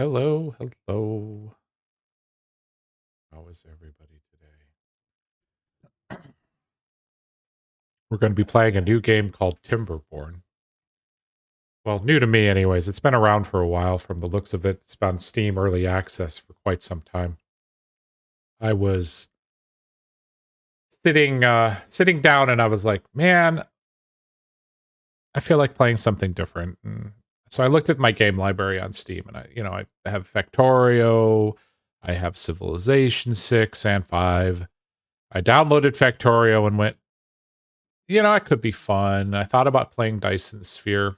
Hello, hello. How is everybody today? We're going to be playing a new game called Timberborn. Well, new to me, anyways. It's been around for a while from the looks of it. It's been on Steam Early Access for quite some time. I was sitting down and I was like, man, I feel like playing something different. And so I looked at my game library on Steam and I have Factorio, I have Civilization 6 and 5. I downloaded Factorio and went, it could be fun. I thought about playing Dyson Sphere.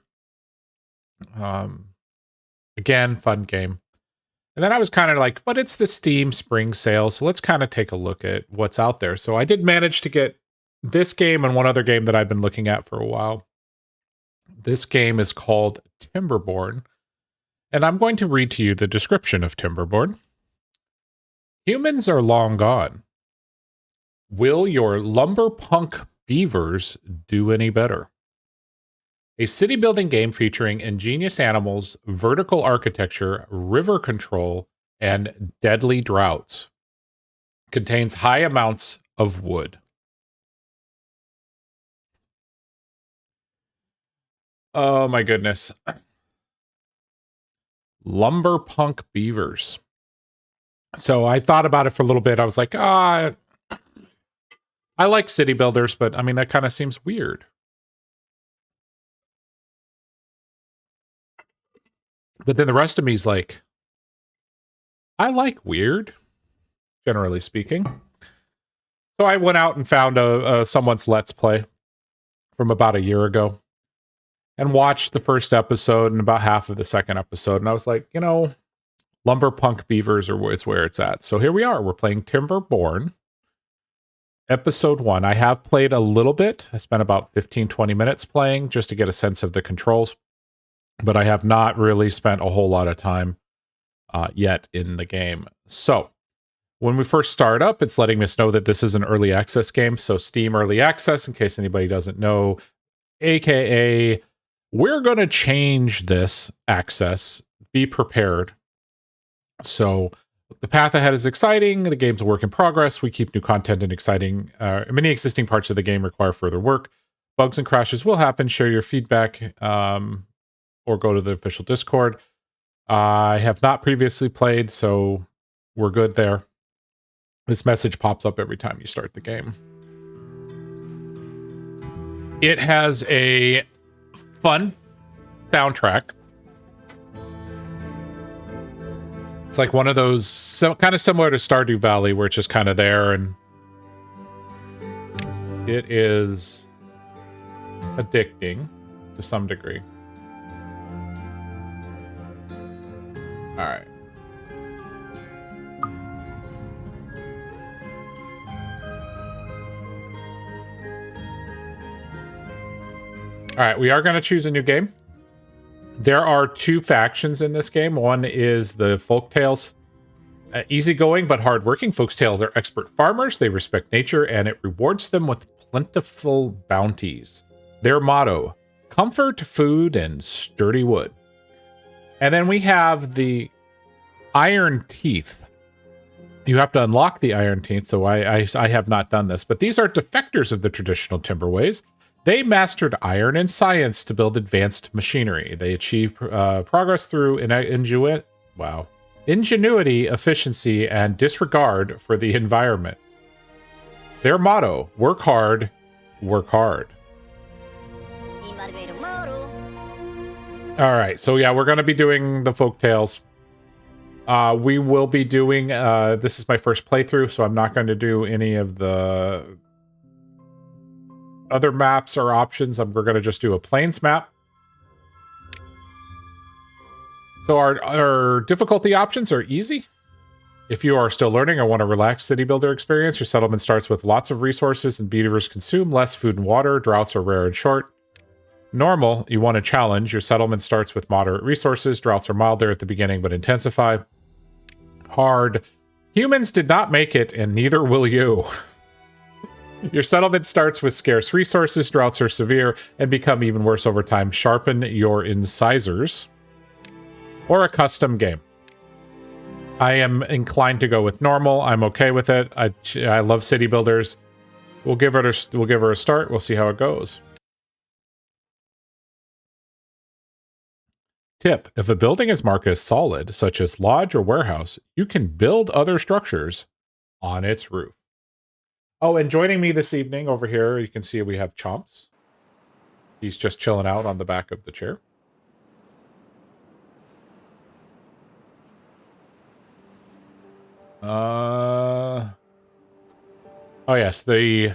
Um, Again, fun game. And then I was kind of like, but it's the Steam spring sale, so let's kind of take a look at what's out there. So I did manage to get this game and one other game that I've been looking at for a while. This game is called Timberborn, and I'm going to read to you the description of Timberborn. Humans are long gone. Will your lumberpunk beavers do any better? A city building game featuring ingenious animals, vertical architecture, river control, and deadly droughts. Contains high amounts of wood. Oh my goodness. Lumberpunk beavers. So I thought about it for a little bit. I was like, I like city builders, but I mean, that kind of seems weird. But then the rest of me is like, I like weird, generally speaking. So I went out and found someone's Let's Play from about a year ago and watched the first episode and about half of the second episode. And I was like, Lumberpunk Beavers is where it's at. So here we are. We're playing Timberborn, episode 1. I have played a little bit. I spent about 15, 20 minutes playing just to get a sense of the controls. But I have not really spent a whole lot of time yet in the game. So when we first start up, it's letting us know that this is an early access game. So Steam Early Access, in case anybody doesn't know, aka we're going to change this access. Be prepared. So the path ahead is exciting. The game's a work in progress. We keep new content and exciting. Many existing parts of the game require further work. Bugs and crashes will happen. Share your feedback or go to the official Discord. I have not previously played, so we're good there. This message pops up every time you start the game. It has a fun soundtrack. It's like one of those kind of similar to Stardew Valley, where it's just kind of there, and it is addicting to some degree. All right. All right, we are going to choose a new game. There are 2 factions in this game. One is the Folktails. Easygoing but hardworking, Folktails are expert farmers. They respect nature, and it rewards them with plentiful bounties. Their motto, comfort, food, and sturdy wood. And then we have the Iron Teeth. You have to unlock the Iron Teeth, so I have not done this. But these are defectors of the traditional timberways. They mastered iron and science to build advanced machinery. They achieve progress through ingenuity, efficiency, and disregard for the environment. Their motto, work hard, work hard. All right, so yeah, we're going to be doing the Folktales. We will be doing, this is my first playthrough, so I'm not going to do any of the other maps or options. We're going to just do a Plains map. So our difficulty options are easy. If you are still learning or want a relaxed city builder experience, your settlement starts with lots of resources and beavers consume less food and water. Droughts are rare and short. Normal, you want a challenge. Your settlement starts with moderate resources. Droughts are milder at the beginning but intensify. Hard, humans did not make it and neither will you. Your settlement starts with scarce resources. Droughts are severe and become even worse over time. Sharpen your incisors. Or a custom game. I am inclined to go with normal. I'm okay with it. I love city builders. We'll give her a start. We'll see how it goes. Tip: if a building is marked as solid, such as lodge or warehouse, you can build other structures on its roof. Oh, and joining me this evening over here, you can see we have Chomps. He's just chilling out on the back of the chair. Oh yes, the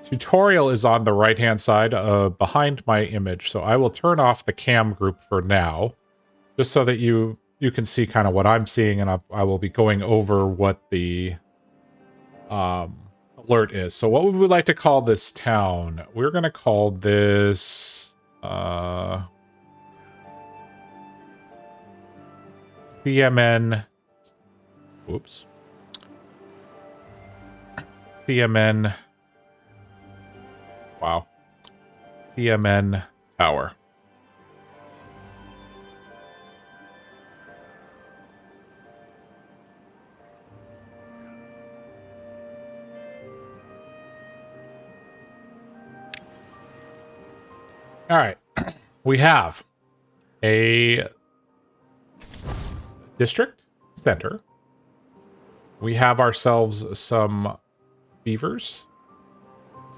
tutorial is on the right-hand side behind my image, so I will turn off the cam group for now, just so that you can see kind of what I'm seeing, and I will be going over what the alert is. So what would we like to call this town? We're going to call this CMN. Whoops. CMN. Wow. CMN Tower. All right. We have a district center. We have ourselves some beavers.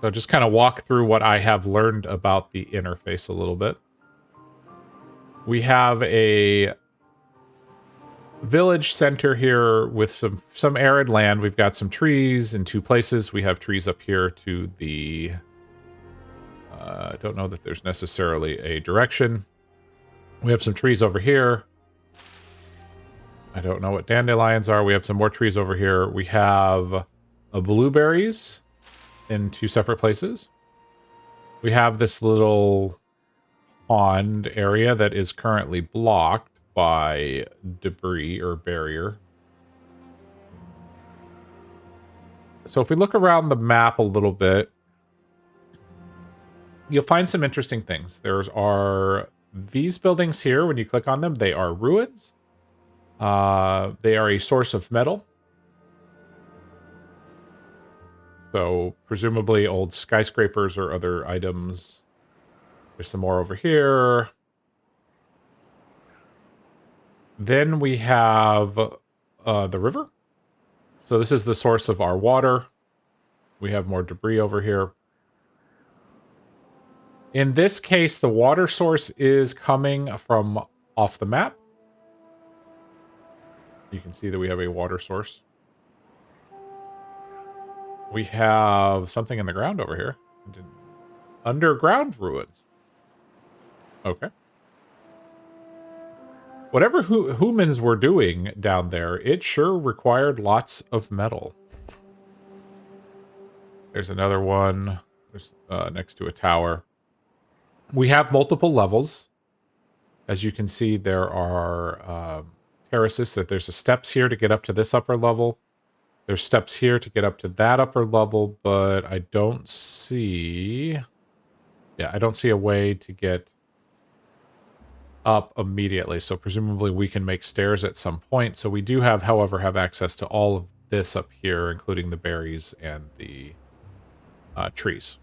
So just kind of walk through what I have learned about the interface a little bit. We have a village center here with some arid land. We've got some trees in two places. We have trees up here to the... I don't know that there's necessarily a direction. We have some trees over here. I don't know what dandelions are. We have some more trees over here. We have blueberries in two separate places. We have this little pond area that is currently blocked by debris or barrier. So if we look around the map a little bit, you'll find some interesting things. There's are these buildings here. When you click on them, they are ruins. They are a source of metal. So presumably old skyscrapers or other items. There's some more over here. Then we have the river. So this is the source of our water. We have more debris over here. In this case, the water source is coming from off the map. You can see that we have a water source. We have something in the ground over here. Underground ruins. Okay. Whatever humans were doing down there, it sure required lots of metal. There's another one. There's next to a tower. We have multiple levels. As you can see, there are terraces. So there's steps here to get up to this upper level. There's steps here to get up to that upper level, but I don't see... Yeah, I don't see a way to get up immediately. So presumably we can make stairs at some point. So we do have, however, have access to all of this up here, including the berries and the trees.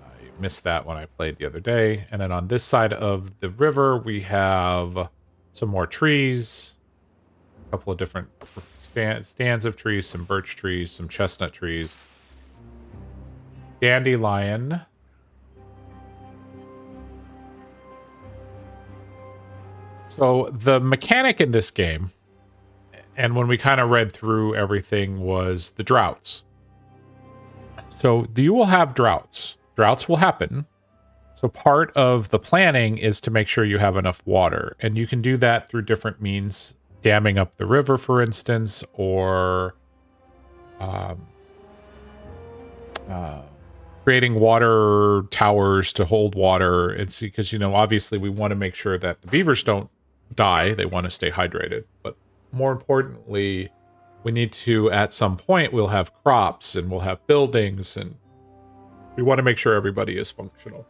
I missed that when I played the other day. And then on this side of the river, we have some more trees, a couple of different stands of trees, some birch trees, some chestnut trees, dandelion. So the mechanic in this game, and when we kind of read through everything, was the droughts. So you will have droughts. Droughts will happen. So part of the planning is to make sure you have enough water. And you can do that through different means. Damming up the river, for instance, or creating water towers to hold water. It's because, you know, obviously we want to make sure that the beavers don't die. They want to stay hydrated. But more importantly, we need to, at some point, we'll have crops and we'll have buildings, and we want to make sure everybody is functional.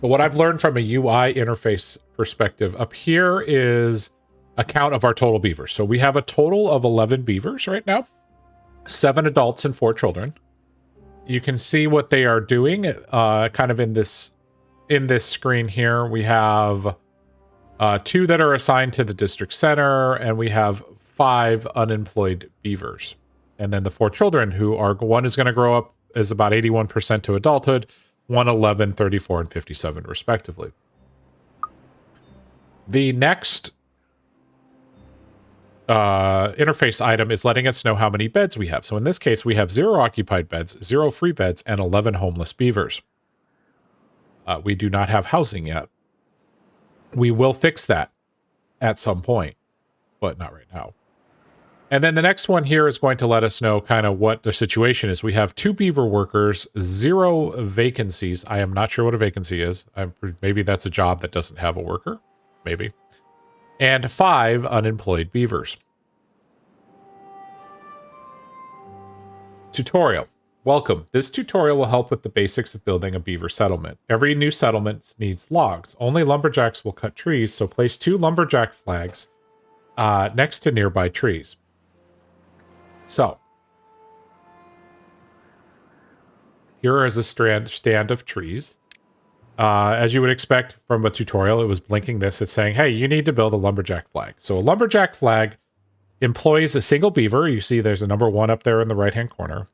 So what I've learned from a UI interface perspective, up here is a count of our total beavers. So we have a total of 11 beavers right now, 7 adults and 4 children. You can see what they are doing kind of in this screen here. We have 2 that are assigned to the district center, and we have 5 unemployed beavers. And then the 4 children who are, one is going to grow up is about 81% to adulthood, 1, 11, 34, and 57 respectively. The next interface item is letting us know how many beds we have. So in this case, we have 0 occupied beds, 0 free beds, and 11 homeless beavers. We do not have housing yet. We will fix that at some point, but not right now. And then the next one here is going to let us know kind of what the situation is. We have 2 beaver workers, 0 vacancies. I am not sure what a vacancy is. Maybe that's a job that doesn't have a worker. Maybe. And 5 unemployed beavers. Tutorial. Welcome. This tutorial will help with the basics of building a beaver settlement. Every new settlement needs logs. Only lumberjacks will cut trees, so place 2 lumberjack flags next to nearby trees. So, here is a stand of trees. As you would expect from a tutorial, it was blinking this. It's saying, hey, you need to build a lumberjack flag. So a lumberjack flag employs a single beaver. You see there's a number 1 up there in the right-hand corner.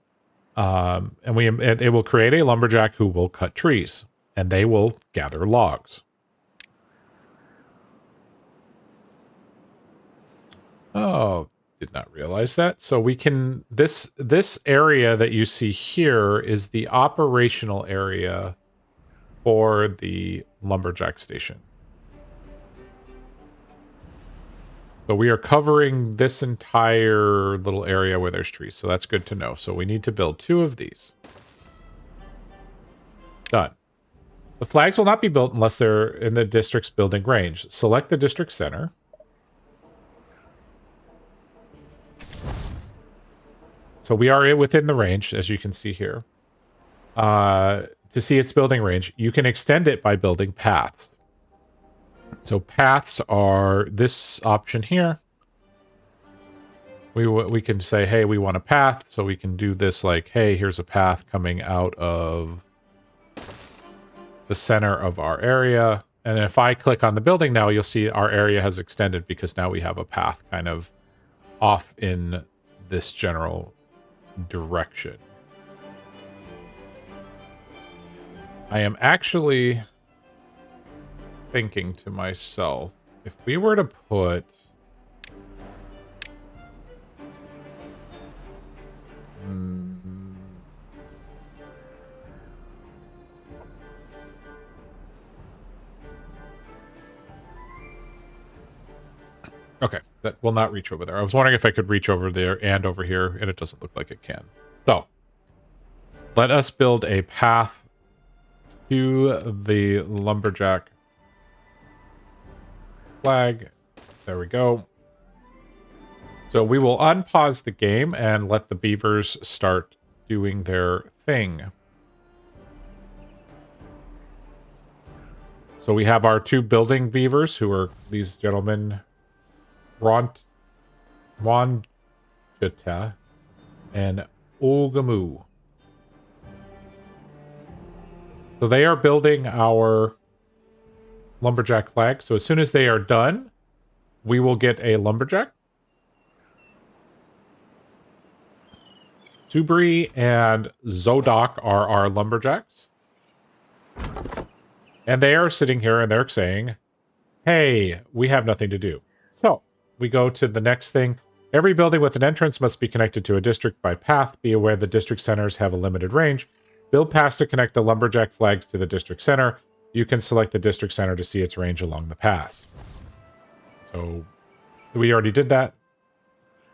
And it will create a lumberjack who will cut trees, and they will gather logs. Oh, did not realize that. So we can, this area that you see here is the operational area for the lumberjack station. So we are covering this entire little area where there's trees. So that's good to know. So we need to build 2 of these. Done. The flags will not be built unless they're in the district's building range. Select the district center. So we are within the range, as you can see here. To see its building range, you can extend it by building paths. So paths are this option here. We can say, hey, we want a path. So we can do this like, hey, here's a path coming out of the center of our area. And if I click on the building now, you'll see our area has extended because now we have a path kind of off in this general direction. I am actually thinking to myself, if we were to put okay, that will not reach over there. I was wondering if I could reach over there and over here, and it doesn't look like it can. So let us build a path to the lumberjack flag. There we go. So we will unpause the game and let the beavers start doing their thing. So we have our 2 building beavers, who are these gentlemen, Wanjita and Ogamu. So they are building our lumberjack flag. So as soon as they are done, we will get a lumberjack. Subri and Zodok are our lumberjacks. And they are sitting here and they're saying, hey, we have nothing to do. So we go to the next thing. Every building with an entrance must be connected to a district by path. Be aware the district centers have a limited range. Build paths to connect the lumberjack flags to the district center. You can select the district center to see its range along the paths. So we already did that.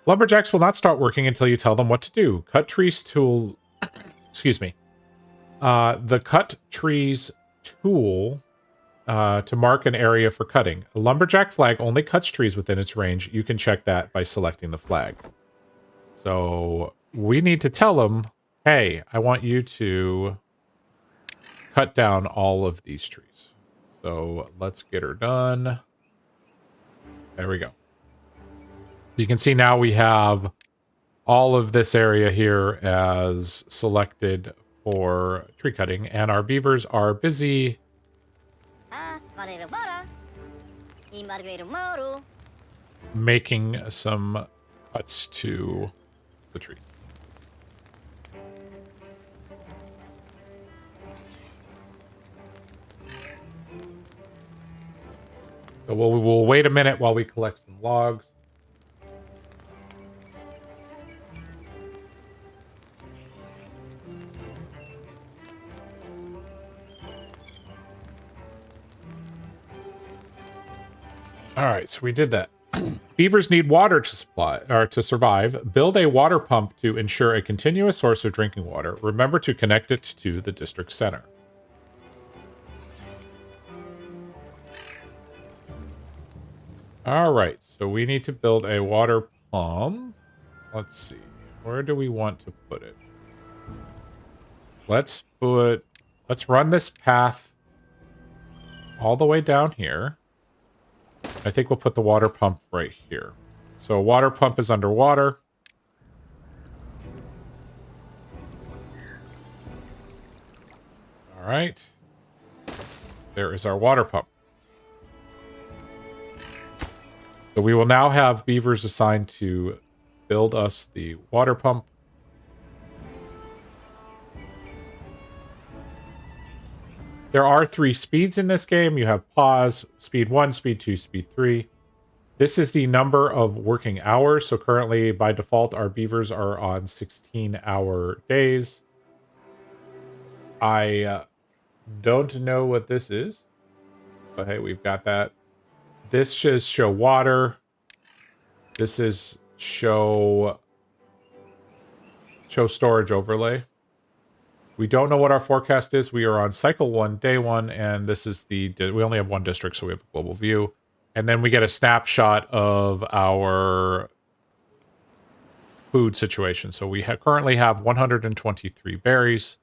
Lumberjacks will not start working until you tell them what to do. Cut trees tool. Excuse me. The cut trees tool to mark an area for cutting. A lumberjack flag only cuts trees within its range. You can check that by selecting the flag. So we need to tell them, hey, I want you to cut down all of these trees. So let's get her done. There we go. You can see now we have all of this area here as selected for tree cutting, and our beavers are busy making some cuts to the trees. So we'll wait a minute while we collect some logs. All right, so we did that. Beavers need water to survive. Build a water pump to ensure a continuous source of drinking water. Remember to connect it to the district center. All right, so we need to build a water pump. Let's see. Where do we want to put it? Let's run this path all the way down here. I think we'll put the water pump right here. So water pump is underwater. All right. There is our water pump. So we will now have beavers assigned to build us the water pump. There are 3 speeds in this game. You have pause, speed 1, speed 2, speed 3. This is the number of working hours. So currently, by default, our beavers are on 16-hour days. I don't know what this is, but hey, we've got that. This is show water. This is show storage overlay. We don't know what our forecast is. We are on cycle 1, day 1, and this is we only have 1 district, so we have a global view. And then we get a snapshot of our food situation. So we currently have 123 berries.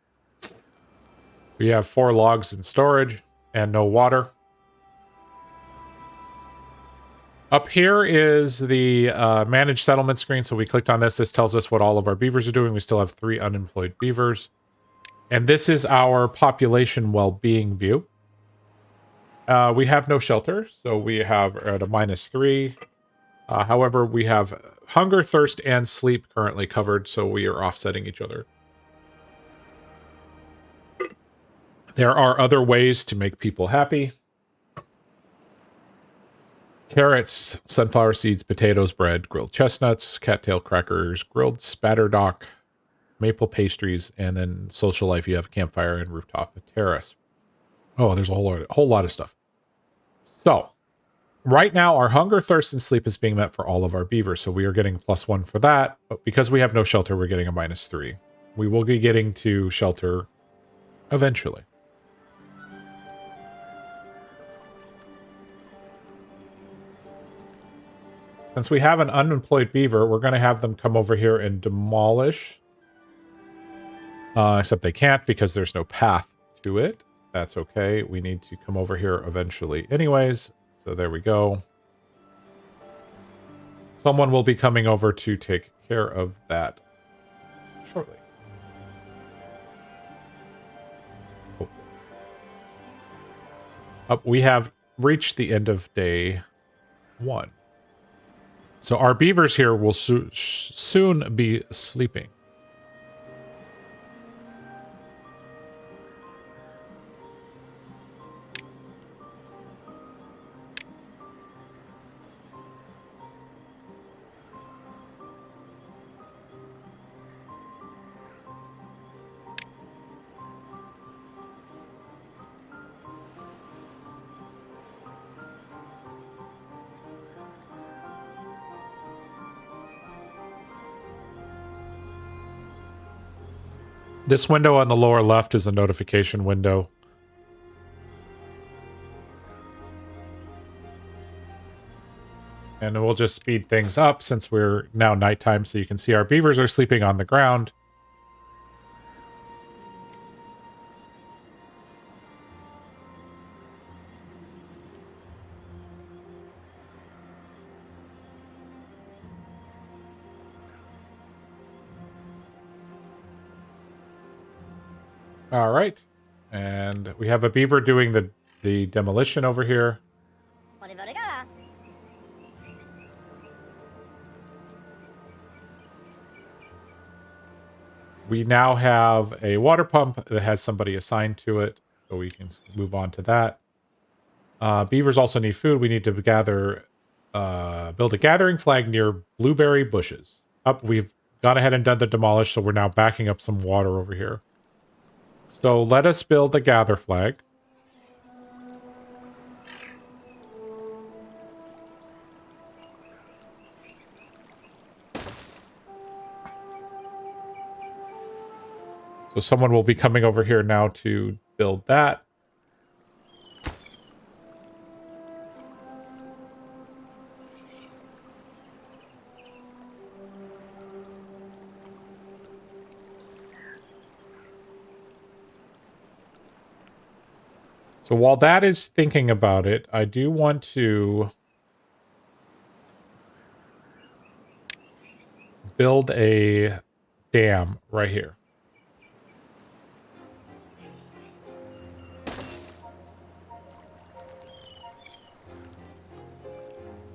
We have 4 logs in storage and no water. Up here is the manage settlement screen. So we clicked on this. This tells us what all of our beavers are doing. We still have 3 unemployed beavers. And this is our population well-being view. We have no shelter, so we have at a -3. However, we have hunger, thirst, and sleep currently covered, so we are offsetting each other. There are other ways to make people happy. Carrots, sunflower seeds, potatoes, bread, grilled chestnuts, cattail crackers, grilled spatterdock, maple pastries, and then social life, you have campfire and rooftop terrace. Oh, there's a whole lot of stuff. So, right now, our hunger, thirst, and sleep is being met for all of our beavers, so we are getting +1 for that. But because we have no shelter, we're getting a -3. We will be getting to shelter eventually. Since we have an unemployed beaver, we're going to have them come over here and demolish. Except they can't because there's no path to it. That's okay. We need to come over here eventually anyways. So there we go. Someone will be coming over to take care of that shortly. We have reached the end of day 1. So our beavers here will soon be sleeping. This window on the lower left is a notification window. And we'll just speed things up since we're now nighttime, so you can see our beavers are sleeping on the ground. All right. And we have a beaver doing the demolition over here. We now have a water pump that has somebody assigned to it, so we can move on to that. Beavers also need food. We need to build a gathering flag near blueberry bushes. We've gone ahead and done the demolish, so we're now backing up some water over here. So let us build the gather flag. So someone will be coming over here now to build that. So while that is thinking about it, I do want to build a dam right here.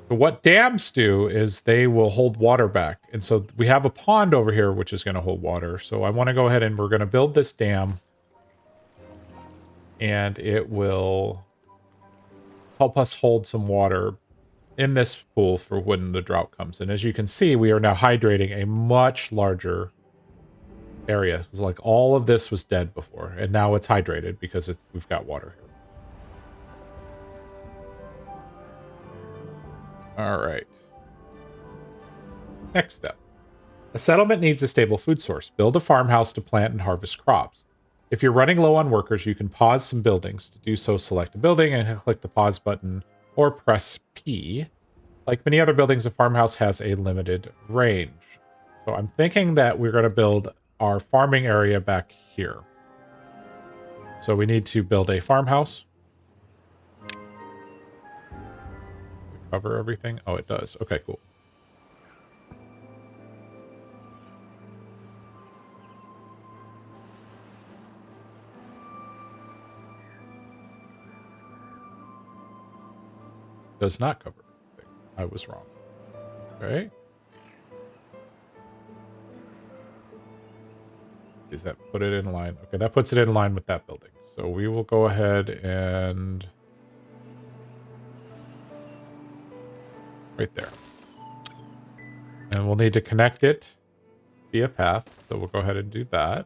So what dams do is they will hold water back. And so we have a pond over here, which is going to hold water. So I want to go ahead and we're going to build this dam. And it will help us hold some water in this pool for when the drought comes. And as you can see, we are now hydrating a much larger area. It's like all of this was dead before. And now it's hydrated because we've got water here. All right. Next step. A settlement needs a stable food source. Build a farmhouse to plant and harvest crops. If you're running low on workers, you can pause some buildings. To do so, select a building and click the pause button or press P. Like many other buildings, a farmhouse has a limited range. So I'm thinking that we're going to build our farming area back here. So we need to build a farmhouse. Cover everything? Oh, it does. Okay, cool. Does not cover everything. I was wrong. Okay. Does that put it in line? Okay, that puts it in line with that building. So we will go ahead and right there. And we'll need to connect it via path. So we'll go ahead and do that.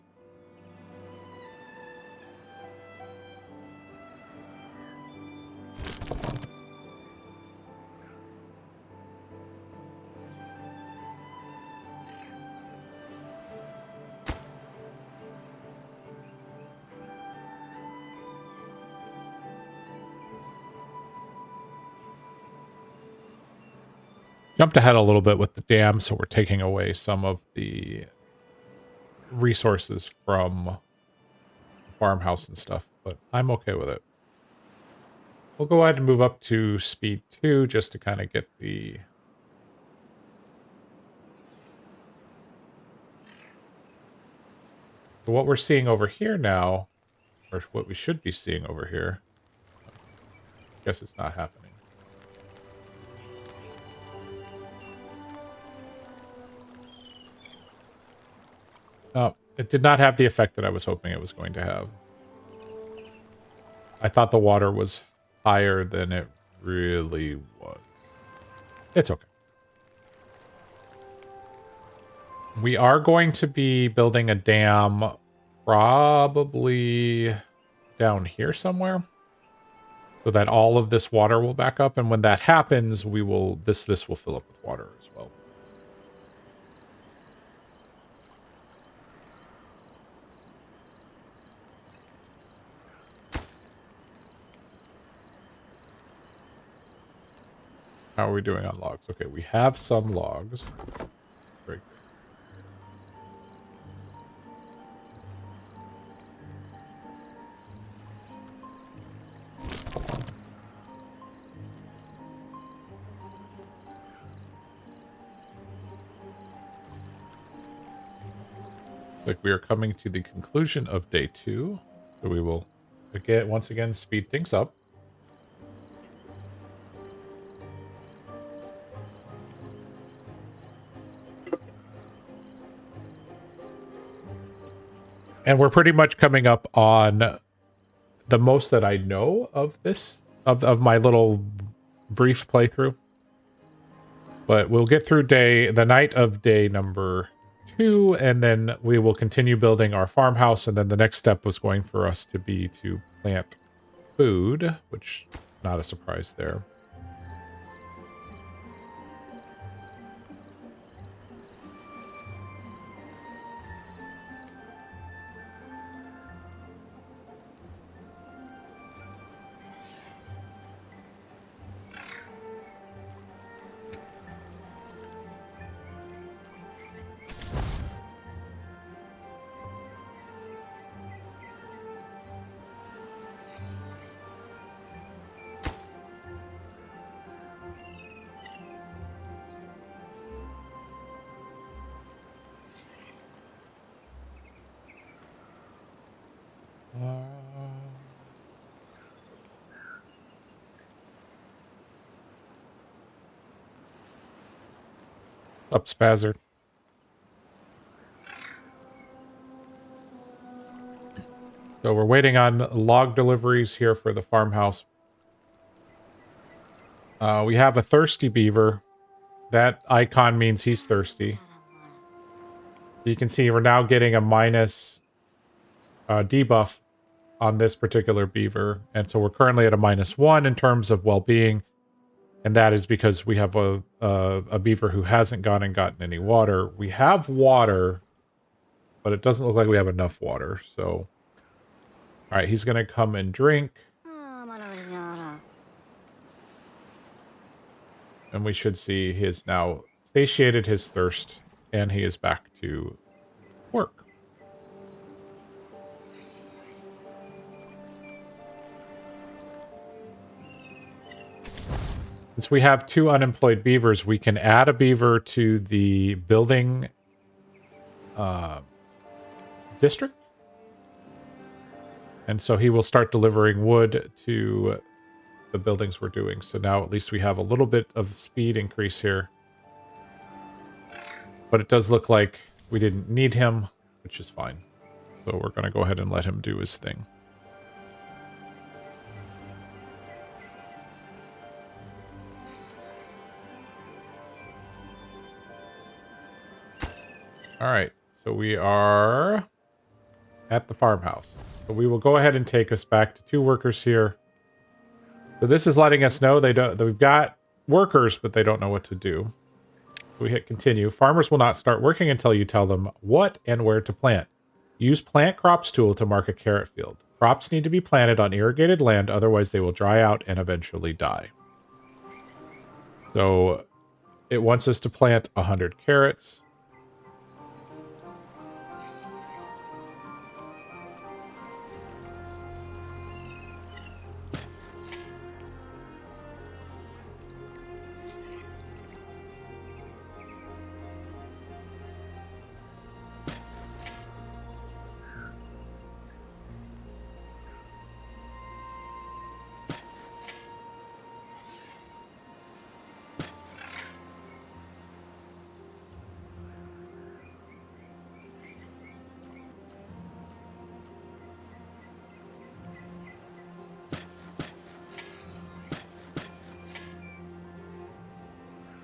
Jumped ahead a little bit with the dam, so we're taking away some of the resources from the farmhouse and stuff, but I'm okay with it. We'll go ahead and move up to speed 2 just to kind of get the... So what we're seeing over here now, or what we should be seeing over here, I guess it's not happening. Oh, it did not have the effect that I was hoping it was going to have. I thought the water was higher than it really was. It's okay. We are going to be building a dam probably down here somewhere so that all of this water will back up. And when that happens, we will this will fill up with water as well. How are we doing on logs? Okay, we have some logs. Very good. Like we are coming to the conclusion of day 2. So we will once again speed things up. And we're pretty much coming up on the most that I know of this, of my little brief playthrough. But we'll get through the night of day number 2, and then we will continue building our farmhouse. And then the next step was going for us to be to plant food, which not a surprise there. Up, Spazzer. So we're waiting on log deliveries here for the farmhouse. We have a thirsty beaver. That icon means he's thirsty. You can see we're now getting a minus debuff on this particular beaver. And so we're currently at a -1 in terms of well-being. And that is because we have a beaver who hasn't gone and gotten any water. We have water, but it doesn't look like we have enough water. So, all right, he's going to come and drink. And we should see he has now satiated his thirst, and he is back to work. Since we have 2 unemployed beavers, we can add a beaver to the building district. And so he will start delivering wood to the buildings we're doing. So now at least we have a little bit of speed increase here. But it does look like we didn't need him, which is fine. So we're going to go ahead and let him do his thing. All right, so we are at the farmhouse. So we will go ahead and take us back to 2 workers here. So this is letting us know we've got workers, but they don't know what to do. So we hit continue. Farmers will not start working until you tell them what and where to plant. Use Plant Crops tool to mark a carrot field. Crops need to be planted on irrigated land, otherwise they will dry out and eventually die. So it wants us to plant 100 carrots.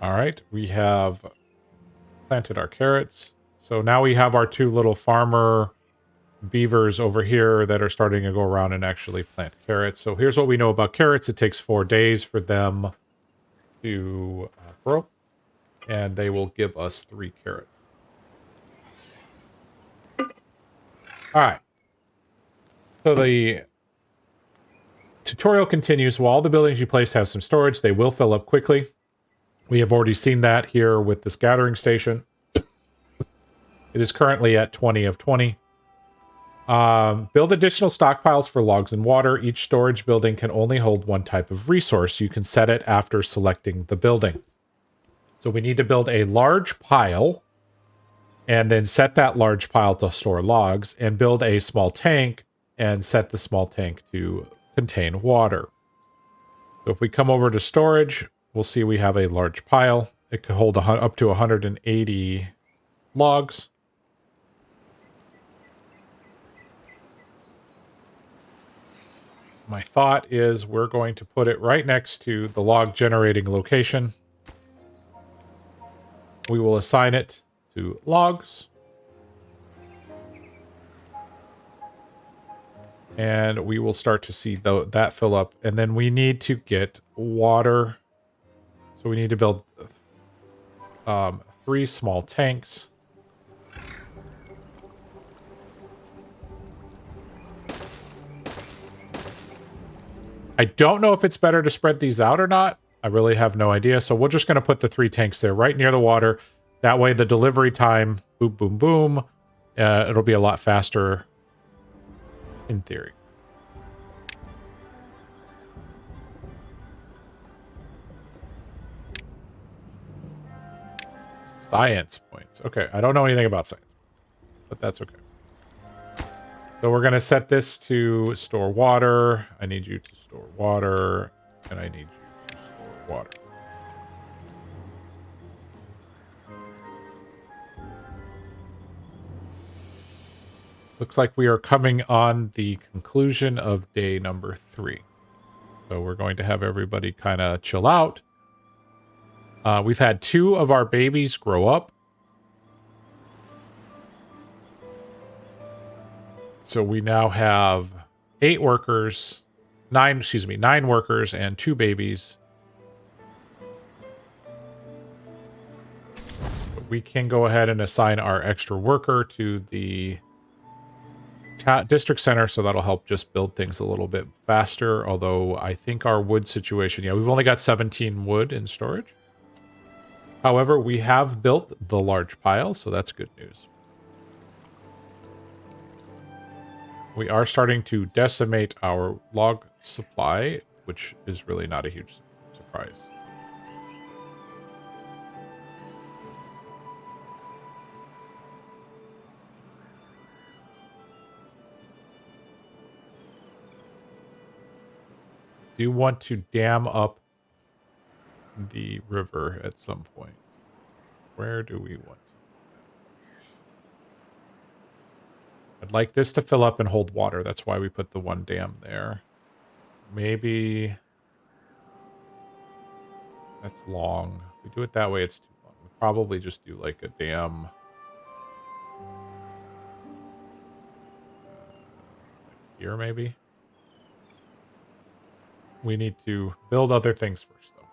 All right, we have planted our carrots. So now we have our 2 little farmer beavers over here that are starting to go around and actually plant carrots. So here's what we know about carrots. It takes 4 days for them to grow, and they will give us 3 carrots. All right. So the tutorial continues. While all the buildings you placed have some storage, they will fill up quickly. We have already seen that here with this gathering station. It is currently at 20 of 20. Build additional stockpiles for logs and water. Each storage building can only hold 1 type of resource. You can set it after selecting the building. So we need to build a large pile and then set that large pile to store logs and build a small tank and set the small tank to contain water. So if we come over to storage, we'll see we have a large pile. It could hold up to 180 logs. My thought is we're going to put it right next to the log generating location. We will assign it to logs. And we will start to see that fill up. And then we need to get water. So we need to build 3 small tanks. I don't know if it's better to spread these out or not. I really have no idea. So we're just going to put the 3 tanks there right near the water. That way the delivery time, boom, boom, boom, it'll be a lot faster in theory. Science points. Okay, I don't know anything about science, but that's okay. So we're going to set this to store water. I need you to store water, and I need you to store water. Looks like we are coming on the conclusion of day number 3. So we're going to have everybody kind of chill out. We've had 2 of our babies grow up. So we now have 9 workers and 2 babies. We can go ahead and assign our extra worker to the district center, so that'll help just build things a little bit faster. Although I think our wood situation, yeah, we've only got 17 wood in storage. However, we have built the large pile, so that's good news. We are starting to decimate our log supply, which is really not a huge surprise. Do want to dam up the river at some point. Where do we want to? I'd like this to fill up and hold water. That's why we put the 1 dam there. Maybe that's long. If we do it that way, it's too long. We'll probably just do like a dam. Here, maybe. We need to build other things first, though.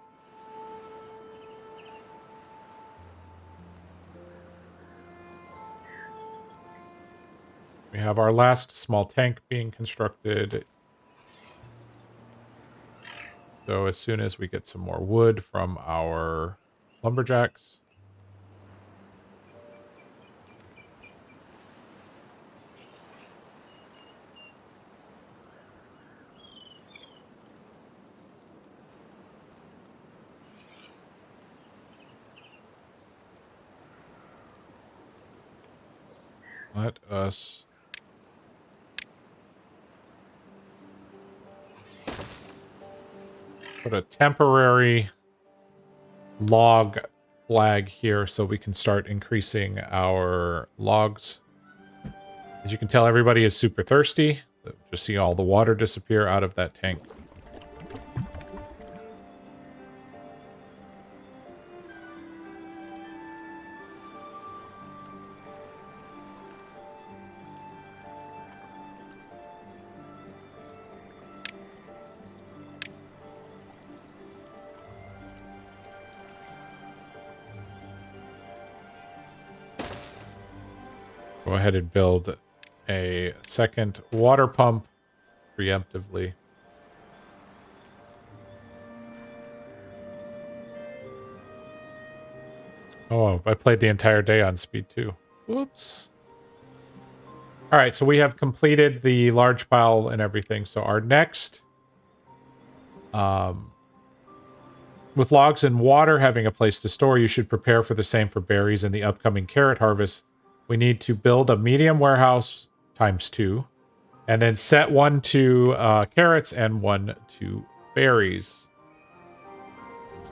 We have our last small tank being constructed. So as soon as we get some more wood from our lumberjacks. Let us put a temporary log flag here so we can start increasing our logs. As you can tell, everybody is super thirsty. Just see all the water disappear out of that tank. Go ahead and build a second water pump preemptively. Oh, I played the entire day on speed 2. Whoops. All right, so we have completed the large pile and everything. So our next, with logs and water having a place to store, you should prepare for the same for berries in the upcoming carrot harvest. We need to build a medium warehouse ×2. And then set one to carrots and one to berries.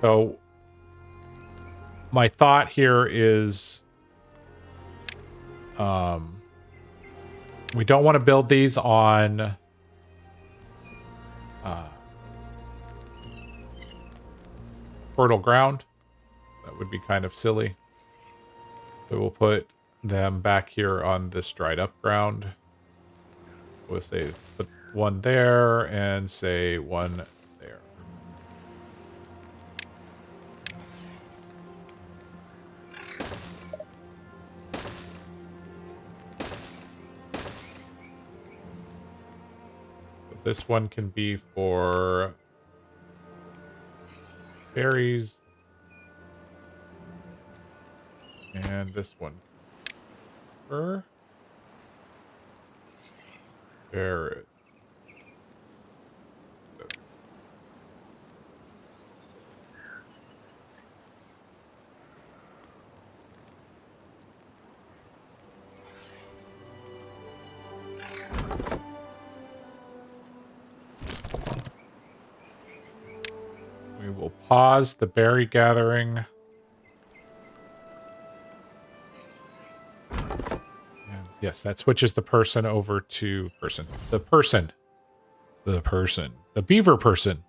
So my thought here is we don't want to build these on fertile ground. That would be kind of silly. So we'll put them back here on this dried up ground. We'll say put one there and say one there. This one can be for berries. And this one for carrot. We will pause the berry gathering. And yes, that switches the person over to person. The beaver person.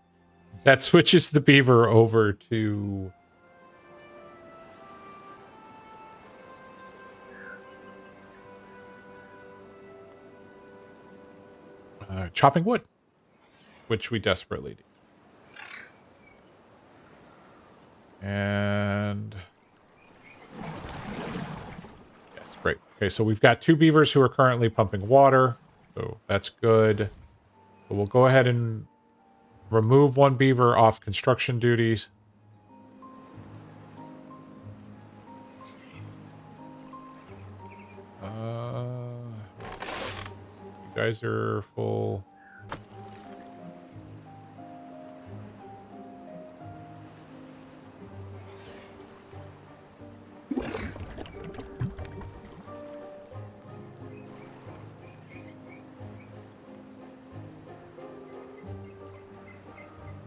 That switches the beaver over to chopping wood, which we desperately need. And yes, great. Okay, so we've got 2 beavers who are currently pumping water, so that's good. So we'll go ahead and remove 1 beaver off construction duties. You guys are full.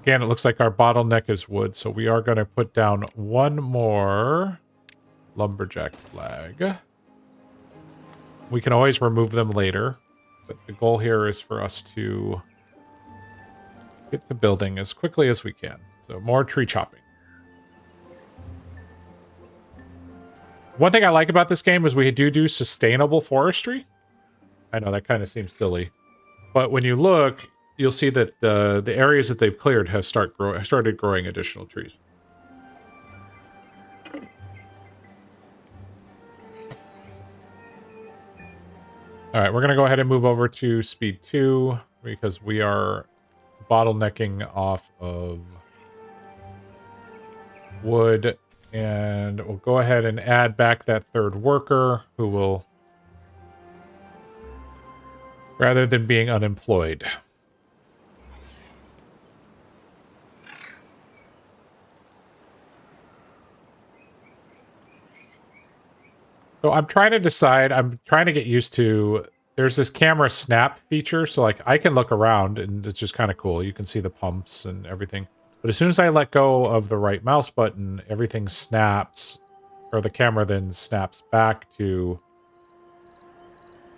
Again, it looks like our bottleneck is wood, so we are going to put down 1 more lumberjack flag. We can always remove them later, but the goal here is for us to get to building as quickly as we can. So more tree chopping. One thing I like about this game is we do sustainable forestry. I know that kind of seems silly, but when you look, you'll see that the areas that they've cleared have started growing additional trees. All right, we're going to go ahead and move over to speed 2 because we are bottlenecking off of wood. And we'll go ahead and add back that 3rd worker who will, rather than being unemployed. So I'm trying to decide, I'm trying to get used to, there's this camera snap feature. So like I can look around and it's just kind of cool. You can see the pumps and everything. But as soon as I let go of the right mouse button, everything snaps, or the camera then snaps back to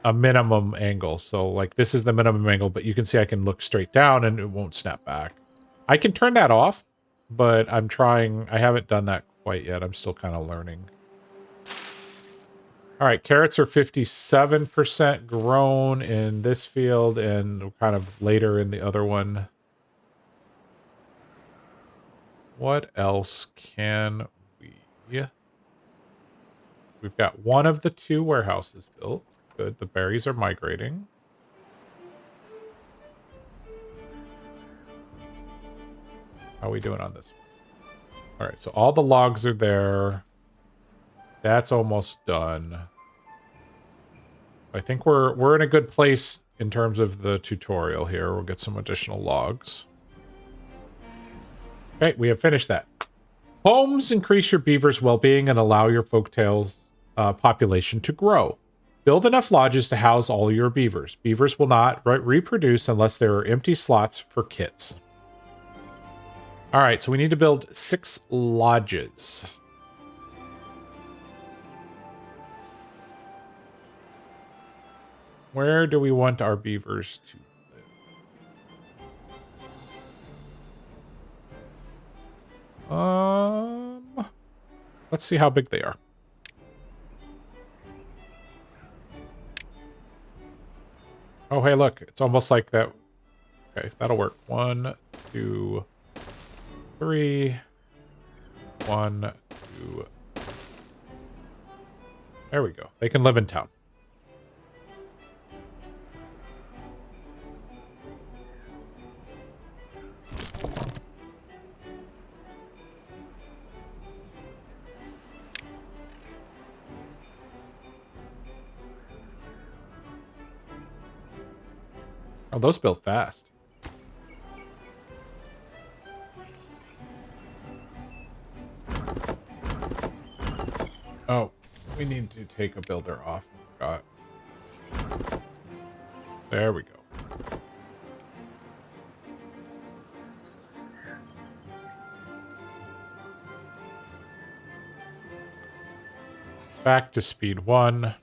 a minimum angle. So like this is the minimum angle, but you can see I can look straight down and it won't snap back. I can turn that off, but I'm trying, I haven't done that quite yet. I'm still kind of learning. All right, carrots are 57% grown in this field and kind of later in the other one. What else can we... We've got 1 of the 2 warehouses built. Good, the berries are migrating. How are we doing on this one? All right, so all the logs are there. That's almost done. I think we're in a good place in terms of the tutorial here. We'll get some additional logs. Okay, we have finished that. Homes increase your beaver's well-being and allow your folktales population to grow. Build enough lodges to house all your beavers. Beavers will not reproduce unless there are empty slots for kits. All right, so we need to build 6 lodges. Where do we want our beavers to live? Let's see how big they are. Oh, hey, look. It's almost like that. Okay, that'll work. 1, 2, 3. 1, 2. There we go. They can live in town. Oh, those built fast. Oh, we need to take a builder off. Forgot. There we go. Back to speed 1.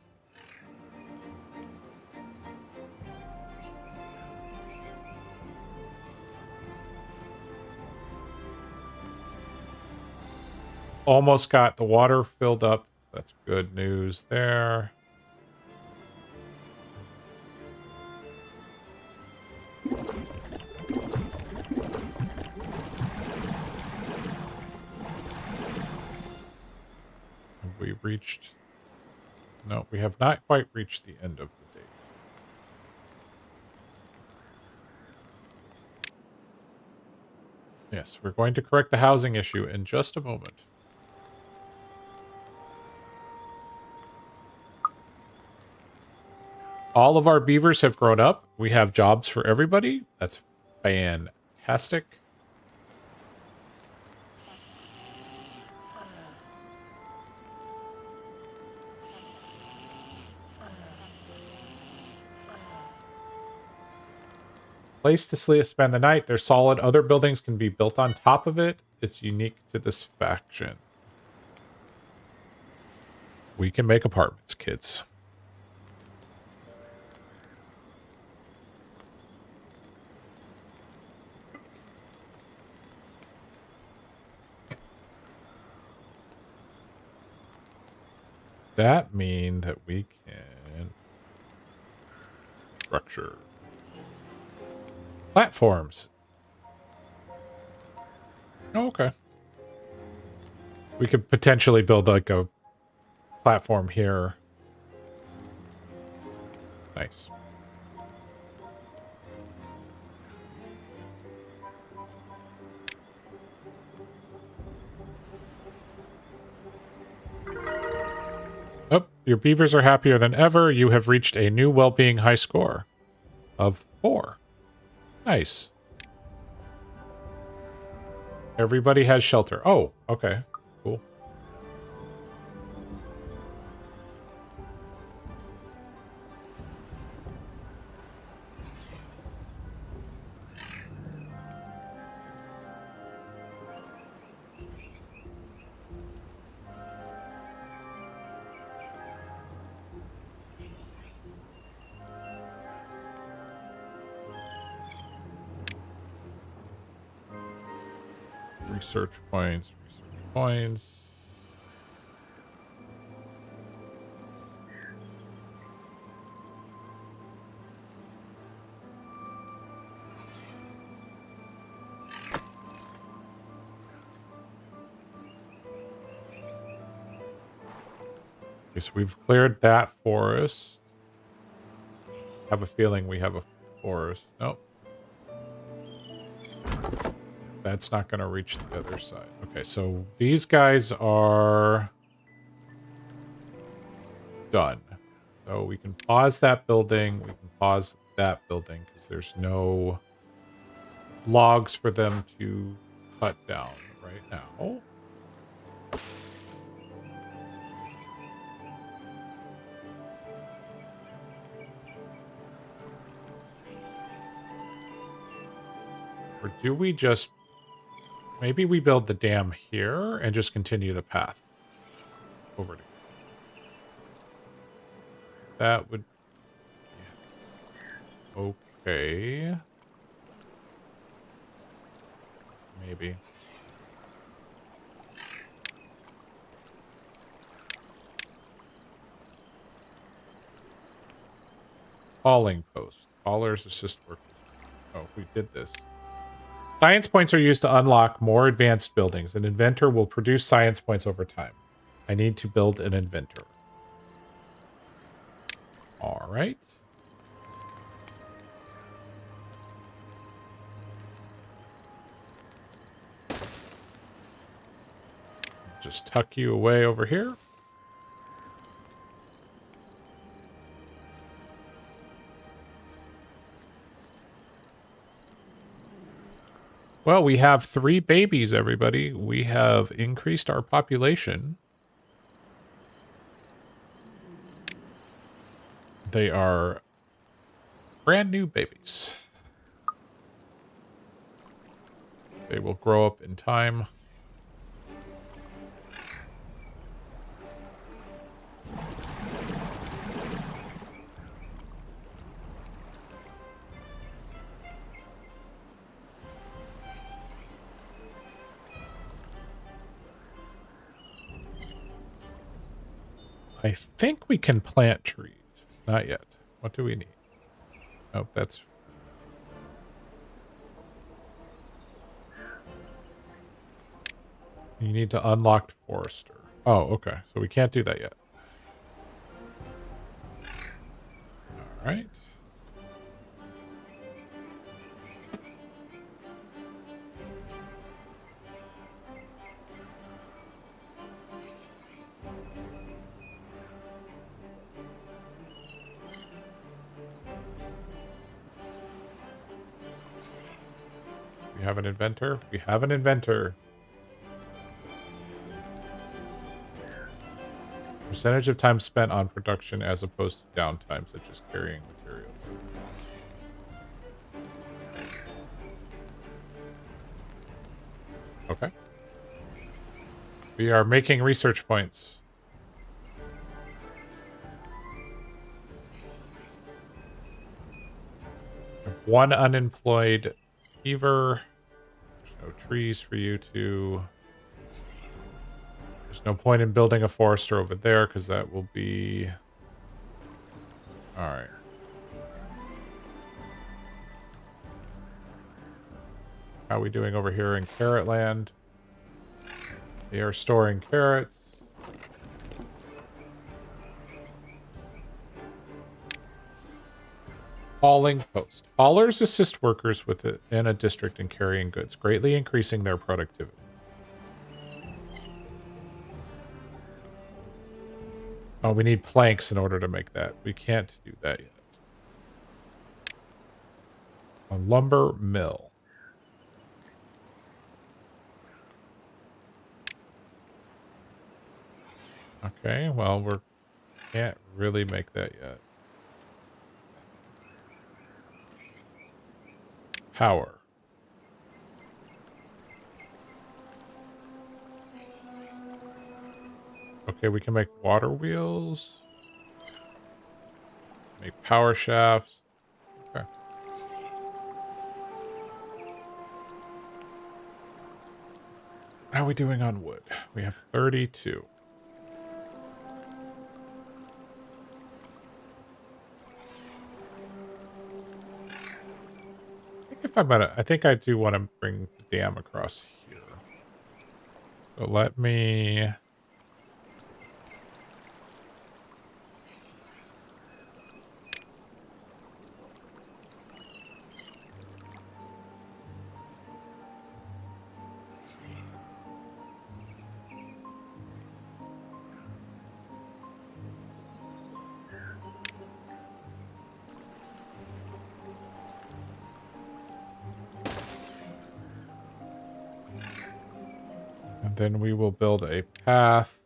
Almost got the water filled up. That's good news there. Have we reached? No, we have not quite reached the end of the day. Yes, we're going to correct the housing issue in just a moment. All of our beavers have grown up. We have jobs for everybody. That's fantastic. Place to sleep, spend the night. They're solid. Other buildings can be built on top of it. It's unique to this faction. We can make apartments, kids. Does that mean that we can structure platforms? Oh, okay. We could potentially build like a platform here. Nice. Oh, your beavers are happier than ever. You have reached a new well-being high score of 4. Nice. Everybody has shelter. Oh, okay. Cool. Research points. Research points. Okay, so we've cleared that forest. Have a feeling we have a forest. Nope. That's not going to reach the other side. Okay, so these guys are done. So we can pause that building. We can pause that building because there's no logs for them to cut down right now. Or do we just... Maybe we build the dam here and just continue the path over to... That would... Okay. Maybe. Hauling post. Haulers assist workers. Oh, we did this. Science points are used to unlock more advanced buildings. An inventor will produce science points over time. I need to build an inventor. All right. Just tuck you away over here. Well, we have 3 babies, everybody. We have increased our population. They are brand new babies. They will grow up in time. I think we can plant trees. Not yet. What do we need? Oh, that's... You need to unlock Forester. Oh, okay. So we can't do that yet. All right. We have an inventor. We have an inventor. Percentage of time spent on production as opposed to downtime, such as carrying materials. Okay. We are making research points. One unemployed beaver. There's no trees for you to... There's no point in building a forester over there because that will be... Alright. How are we doing over here in Carrot Land? They are storing carrots. Hauling post. Haulers assist workers within a district in carrying goods, greatly increasing their productivity. Oh, we need planks in order to make that. We can't do that yet. A lumber mill. Okay, well, we can't really make that yet. Power. Okay, we can make water wheels. Make power shafts. Okay. How are we doing on wood? We have 32. I think I do want to bring the dam across here. So let me... And then we will build a path.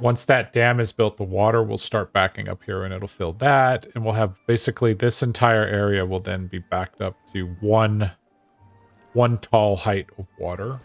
once that dam is built, the water will start backing up here and it'll fill that. And we'll have basically this entire area will then be backed up to one tall height of water.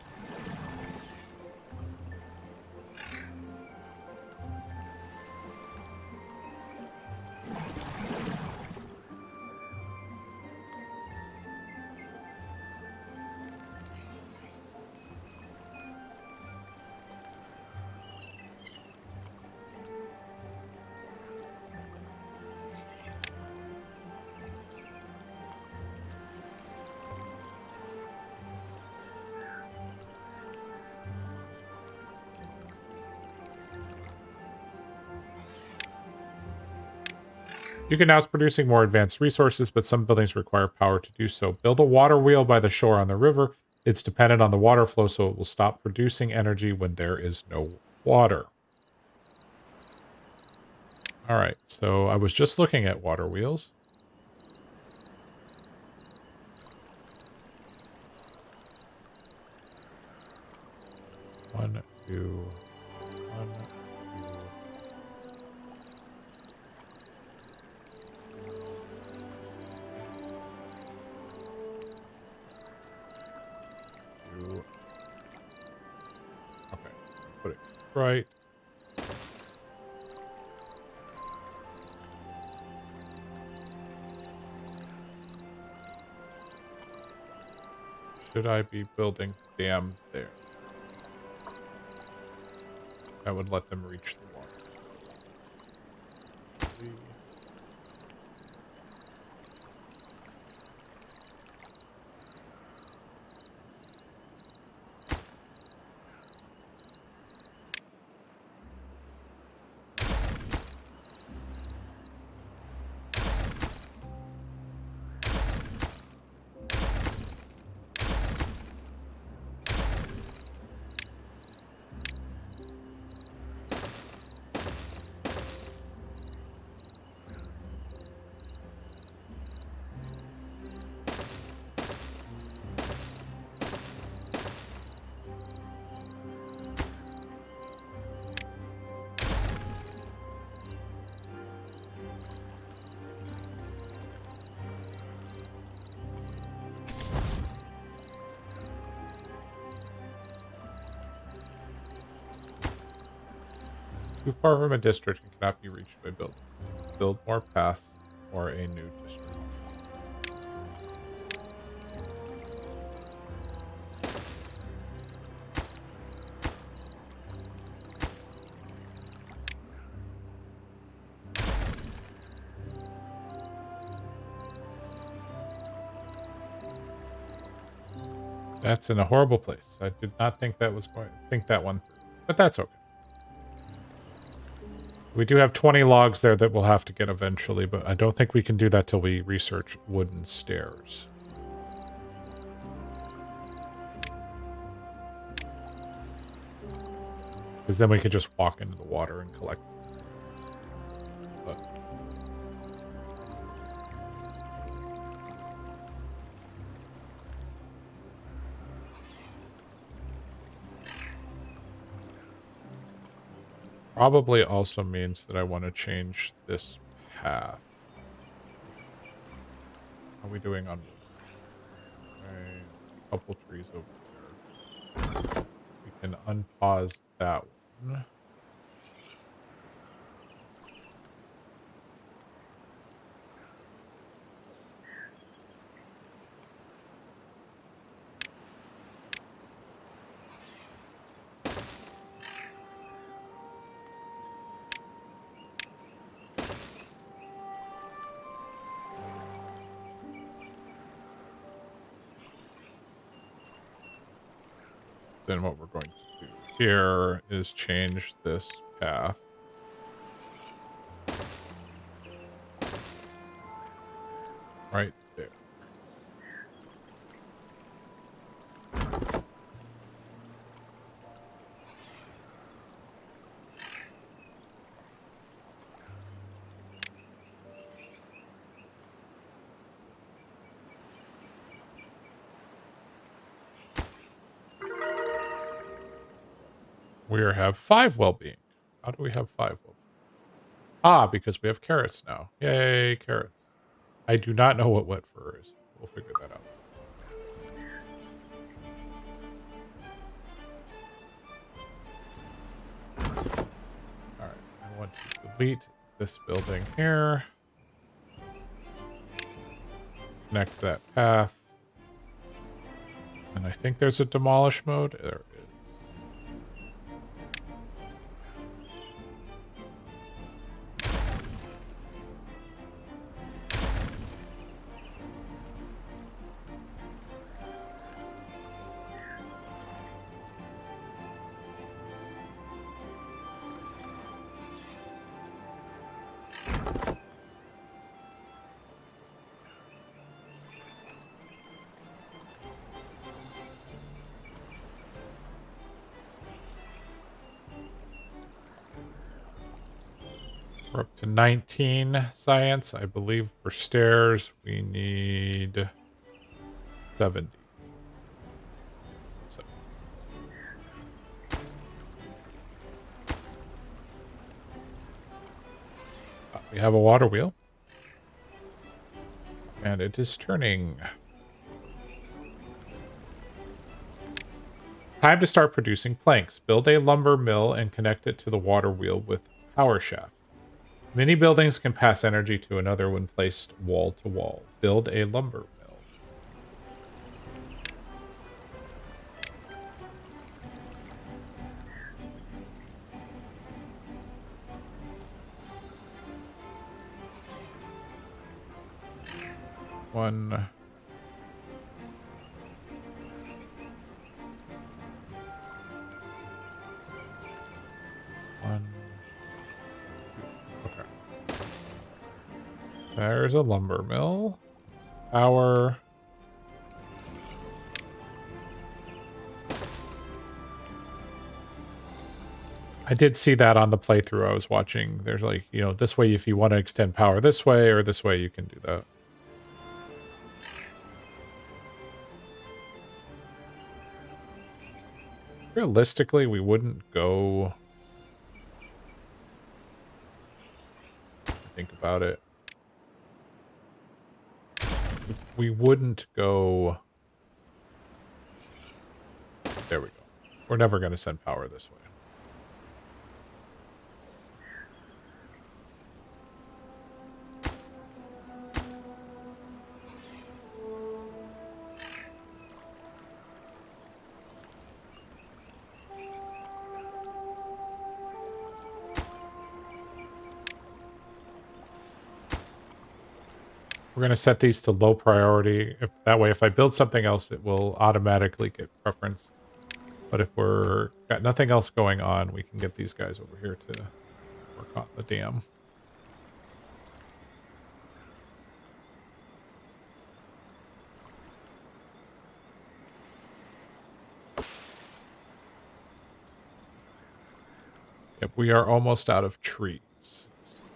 You can now is producing more advanced resources, but some buildings require power to do so. Build a water wheel by the shore on the river. It's dependent on the water flow, so it will stop producing energy when there is no water. All right, so I was just looking at water wheels. One, two, one, two. Okay, put it right. Should I be building dam there? That would let them reach the water. Too far from a district and cannot be reached by building. Build more paths or a new district. That's in a horrible place. I did not think that was going to think that one through, but that's okay. We do have 20 logs there that we'll have to get eventually, but I don't think we can do that till we research wooden stairs. Because then we could just walk into the water and collect. But probably also means that I want to change this path. How are we doing on okay, a couple trees over there? We can unpause that one. Then what we're going to do here is change this path. Right there. We have 5 well-being. How do we have 5 of them? Ah, because we have carrots now. Yay, carrots. I do not know what wet fur is. We'll figure that out. Alright, I want to delete this building here. Connect that path. And I think there's a demolish mode. There is. We're up to 19 science. I believe for stairs we need 70. So. We have a water wheel. And it is turning. It's time to start producing planks. Build a lumber mill and connect it to the water wheel with power shaft. Many buildings can pass energy to another when placed wall to wall. Build a lumber mill. One. Okay. There's a lumber mill. Power. I did see that on the playthrough I was watching. There's like, you know, this way if you want to extend power this way or this way, you can do that. Realistically, we wouldn't go... Think about it. We wouldn't go... There we go. We're never going to send power this way. We're going to set these to low priority. That way, if I build something else, it will automatically get preference. But if we're got nothing else going on, we can get these guys over here to work on the dam. Yep, we are almost out of trees.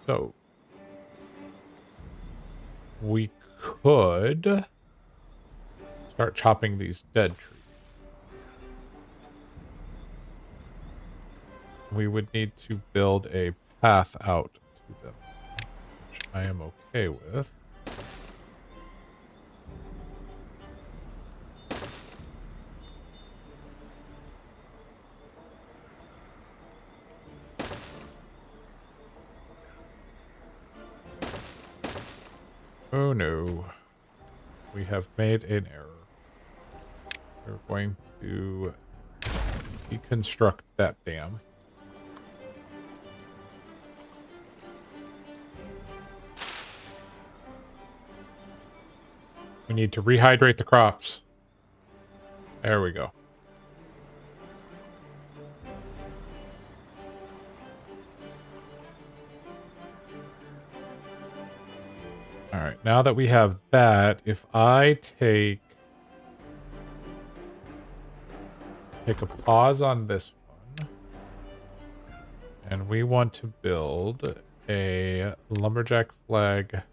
So we could start chopping these dead trees. We would need to build a path out to them, which I am okay with. Oh no. We have made an error. We're going to deconstruct that dam. We need to rehydrate the crops. There we go. All right, now that we have that, if I take a pause on this one, and we want to build a lumberjack flag.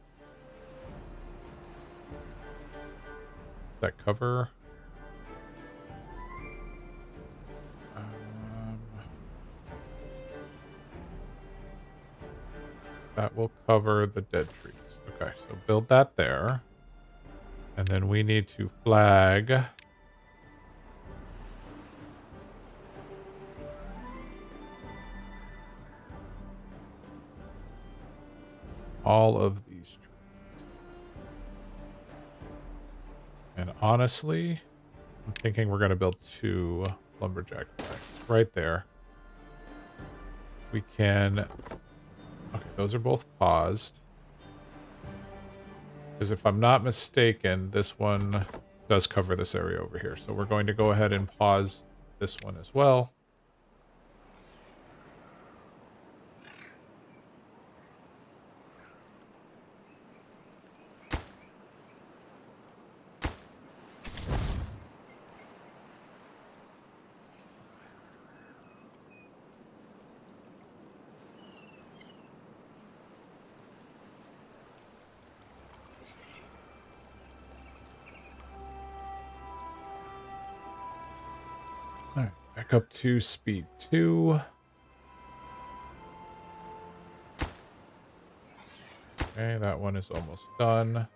That cover. That will cover the dead trees. Okay, so build that there. And then we need to flag all of these trees. And honestly, I'm thinking we're going to build 2 lumberjack flags right there. We can... Okay, those are both paused. Because if I'm not mistaken, this one does cover this area over here. So we're going to go ahead and pause this one as well. All right, back up to speed 2. Okay, that one is almost done.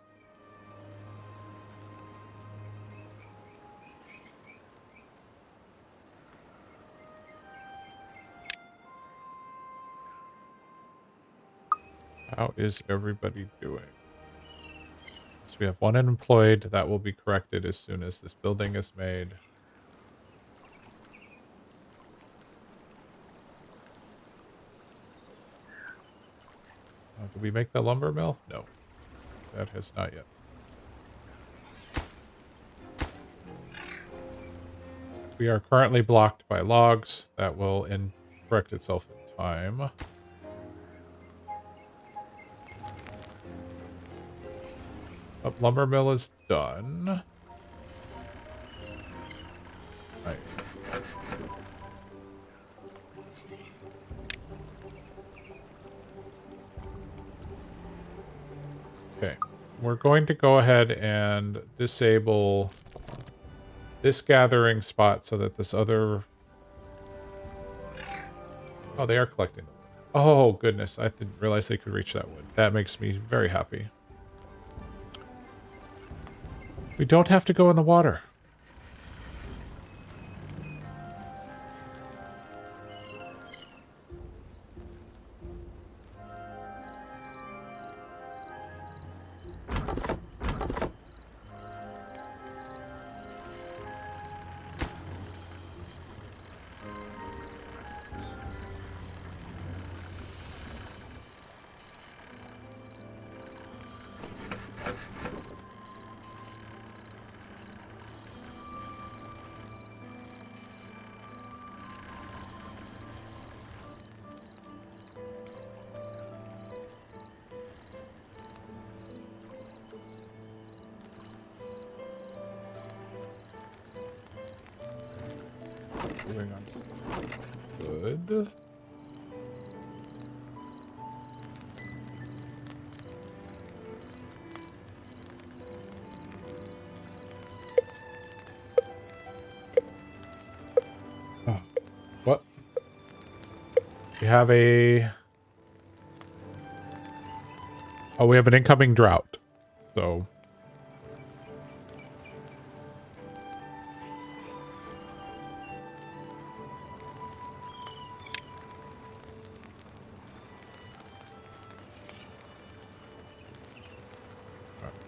How is everybody doing? So we have 1 unemployed. That will be corrected as soon as this building is made. Did we make the lumber mill? No, that has not yet. We are currently blocked by logs. That will correct itself in time. Lumber mill is done. Right. Okay. We're going to go ahead and disable this gathering spot so that this other... Oh, they are collecting. Oh, goodness. I didn't realize they could reach that wood. That makes me very happy. We don't have to go in the water. Moving on. Good. Oh, what? We have a... Oh, we have an incoming drought. So...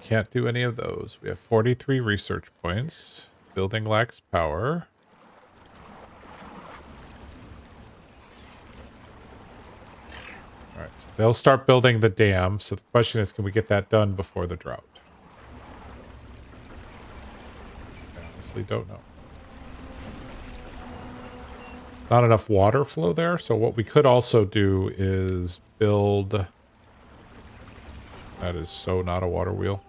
Can't do any of those. We have 43 research points. Building lacks power. Alright, so they'll start building the dam. So the question is, can we get that done before the drought? I honestly don't know. Not enough water flow there. So what we could also do is build... That is so not a water wheel.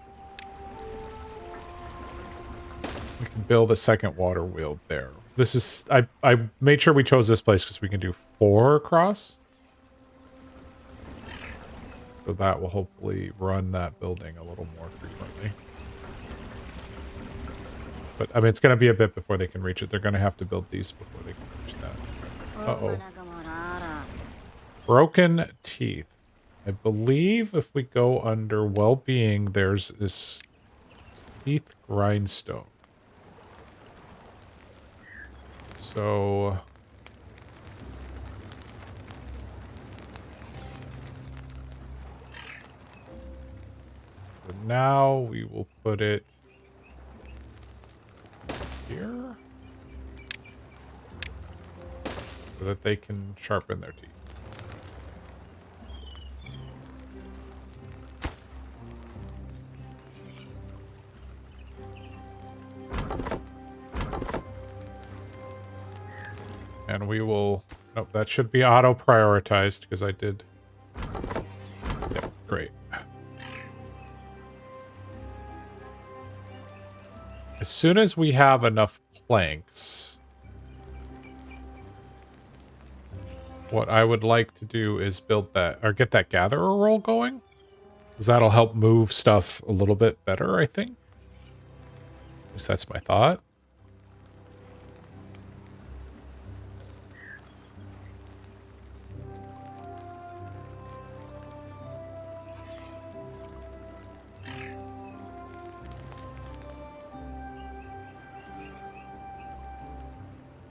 We can build a second water wheel there. This is... I made sure we chose this place because we can do 4 across. So that will hopefully run that building a little more frequently. But, I mean, it's going to be a bit before they can reach it. They're going to have to build these before they can reach that. Uh-oh. Broken teeth. I believe if we go under well-being, there's this teeth grindstone. So now we will put it here so that they can sharpen their teeth. And we will... Nope, that should be auto-prioritized because I did... Yep, great. As soon as we have enough planks, what I would like to do is build that, or get that gatherer roll going. Because that'll help move stuff a little bit better, I think. At least that's my thought.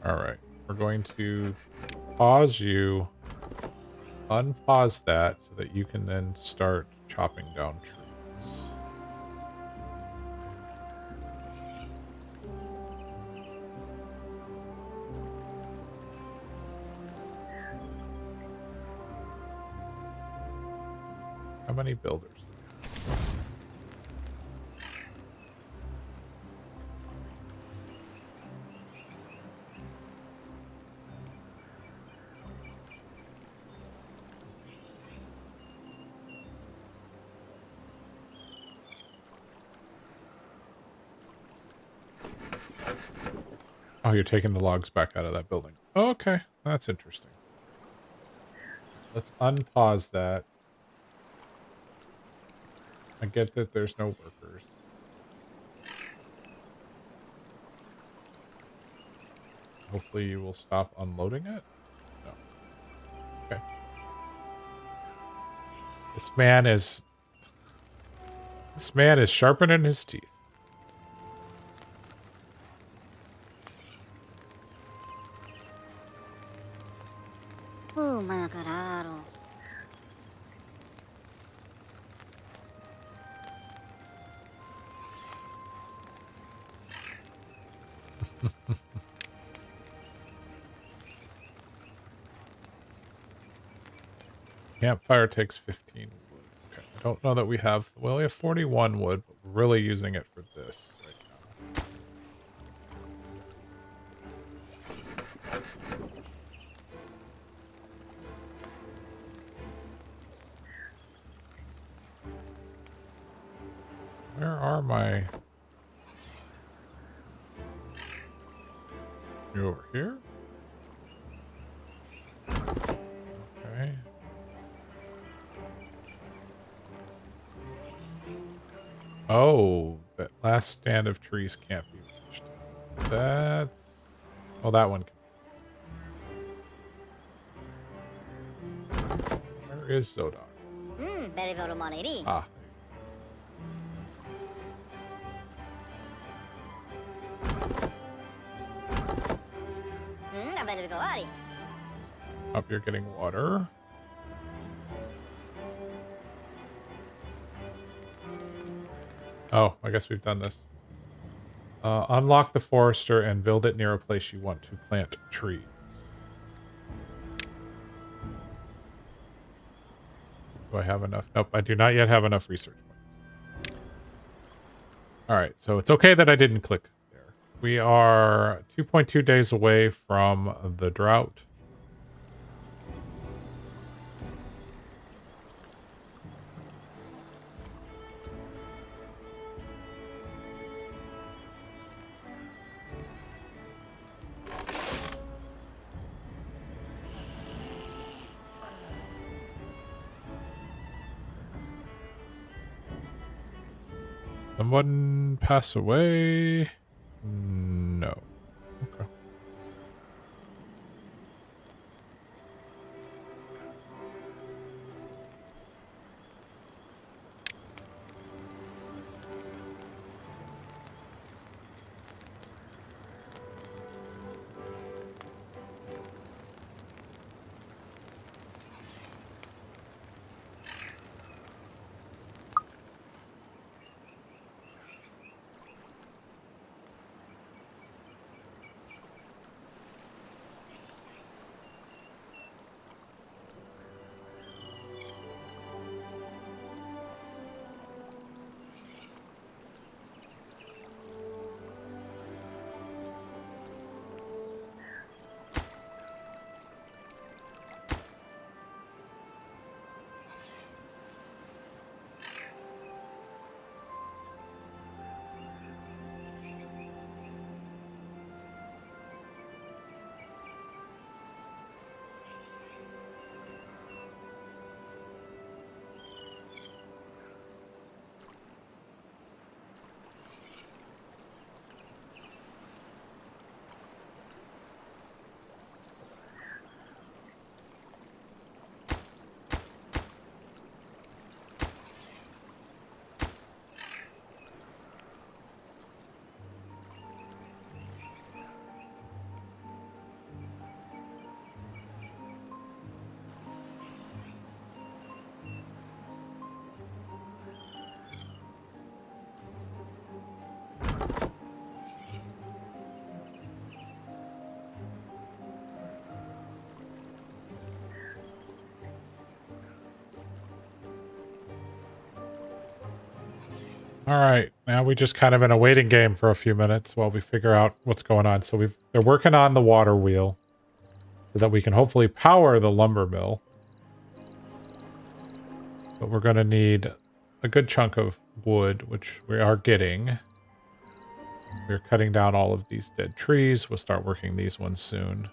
Alright, we're going to pause you, unpause that, so that you can then start chopping down trees. How many builders? Oh, you're taking the logs back out of that building. Oh, okay, that's interesting. Let's unpause that. I get that there's no workers. Hopefully you will stop unloading it. No. Okay. This man is sharpening his teeth. Mga kararo. Campfire takes 15 wood. Okay. I don't know that we have... Well, we have 41 wood, but we're really using it for this right now. Where are my... You over here? Okay. Oh, that last stand of trees can't be reached. That's... Oh, that one can. Where is Zodok? Very well, Moneri. Ah. Very go. Up, you're getting water. Oh, I guess we've done this. Unlock the forester and build it near a place you want to plant trees. Do I have enough? Nope, I do not yet have enough research points. Alright, so it's okay that I didn't click there. We are 2.2 days away from the drought. Someone pass away? No. Okay. All right, now we just kind of in a waiting game for a few minutes while we figure out what's going on. So they're working on the water wheel so that we can hopefully power the lumber mill. But we're going to need a good chunk of wood, which we are getting. We're cutting down all of these dead trees. We'll start working these ones soon.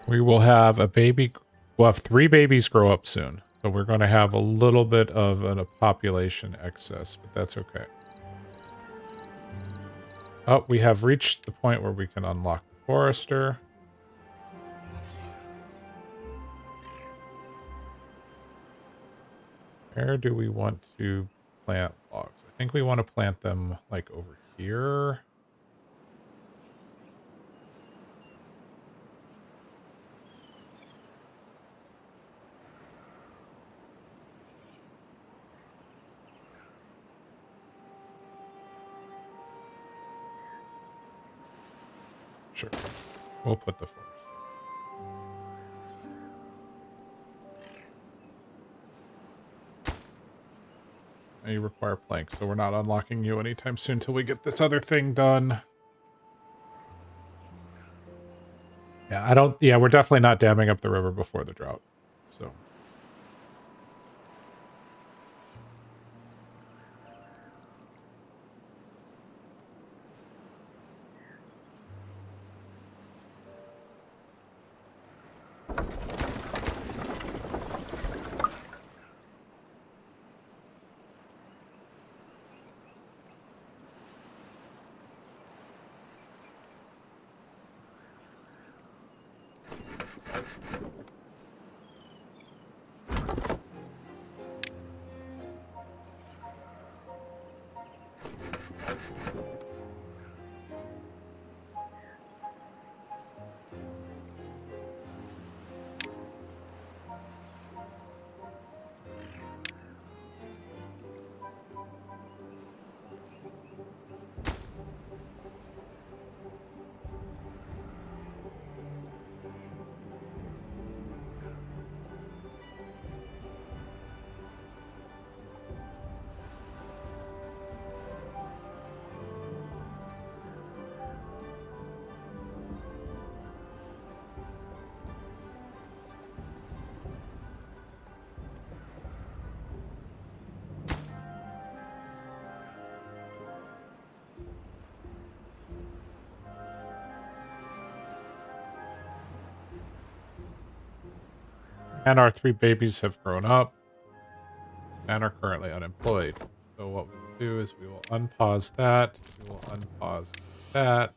We will have we'll have 3 babies grow up soon. So we're going to have a little bit of a population excess, but that's okay. Oh, we have reached the point where we can unlock the forester. Where do we want to plant logs? I think we want to plant them like over here. Sure. We'll put the forest. You require planks, so we're not unlocking you anytime soon till we get this other thing done. Yeah, we're definitely not damming up the river before the drought. So and our 3 babies have grown up and are currently unemployed. So what we will do is we will unpause that. We will unpause that.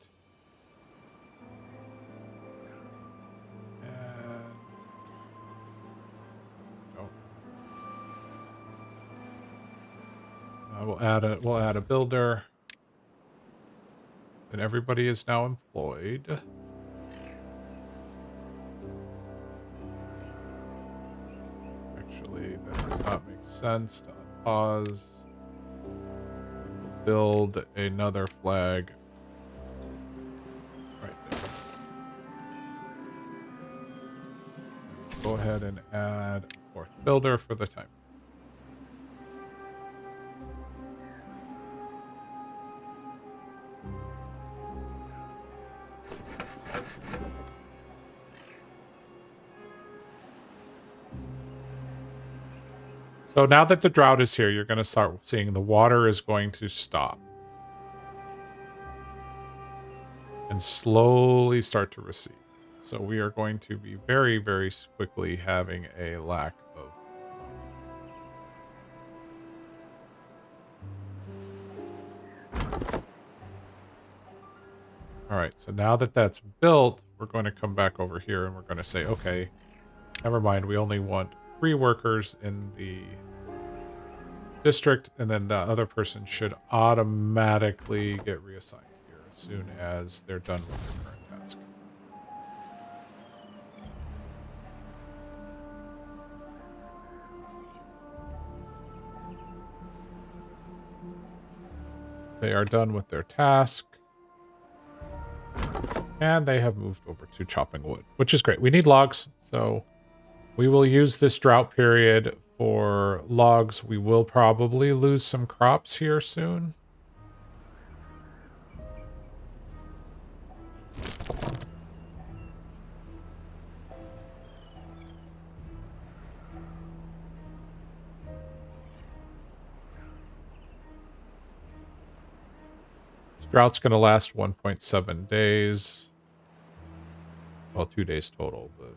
And we'll add a builder. And everybody is now employed. Actually, that does not make sense to unpause. Build another flag right there. Go ahead and add a 4th builder for the time. So now that the drought is here, you're going to start seeing the water is going to stop. And slowly start to recede. So we are going to be very, very quickly having a lack of. All right, so now that that's built, we're going to come back over here and we're going to say, okay, never mind. We only want 3 workers in the district, and then the other person should automatically get reassigned here as soon as they're done with their current task. They are done with their task. And they have moved over to chopping wood, which is great. We need logs, so we will use this drought period for logs. We will probably lose some crops here soon. This drought's going to last 1.7 days. Well, 2 days total, but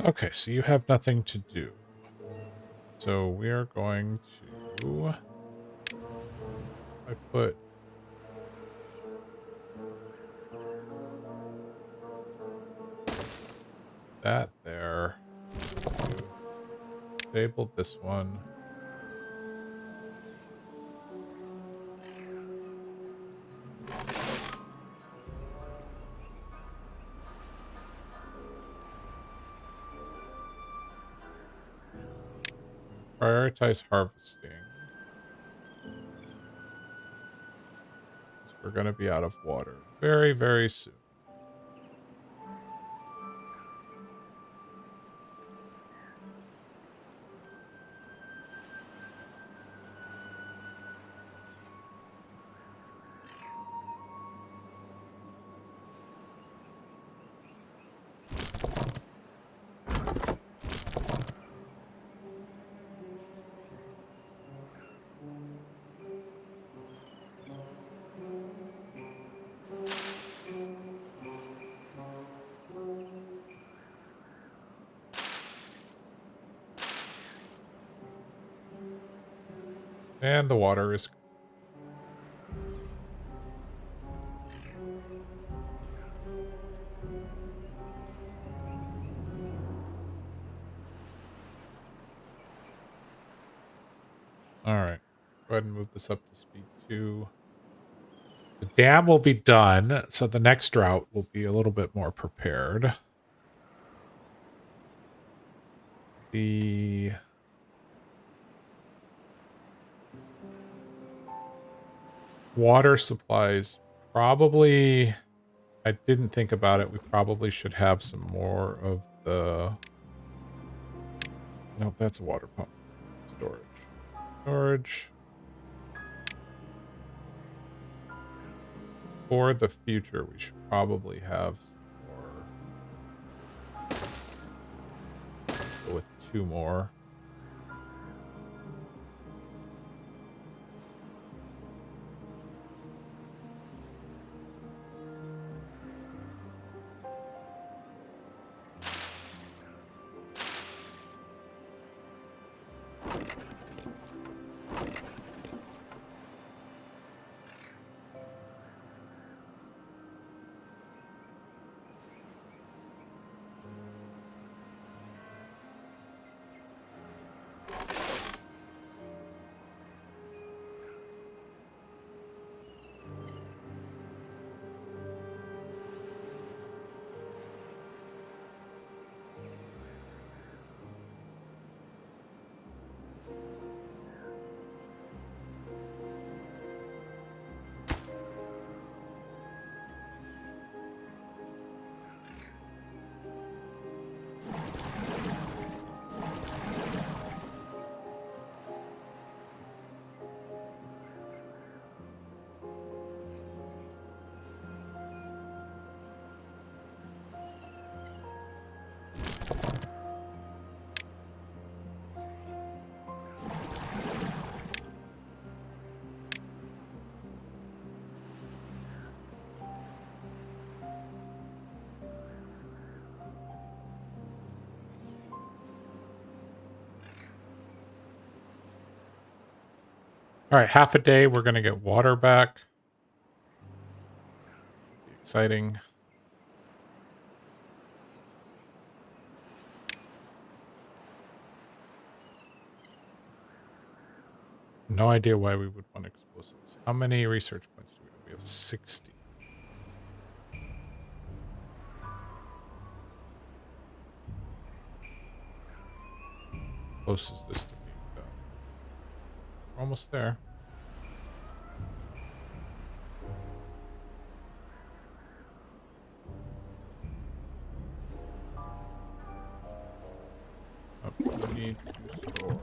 okay, so you have nothing to do. So we are going to... I put... that there. Disabled this one. Prioritize harvesting. We're going to be out of water very, very soon. And the water is... All right. Go ahead and move this up to speed 2. The dam will be done, so the next drought will be a little bit more prepared. The... water supplies probably... I didn't think about it. We probably should have some more of the... Nope, that's a water pump. Storage. Storage. For the future, we should probably have some more. Go with 2 more. All right, half a day. We're going to get water back. Be exciting. No idea why we would want explosives. How many research points do we have? We have 60. How close is this to being done? We're almost there. Okay, we need to store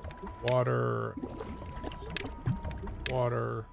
water. Water.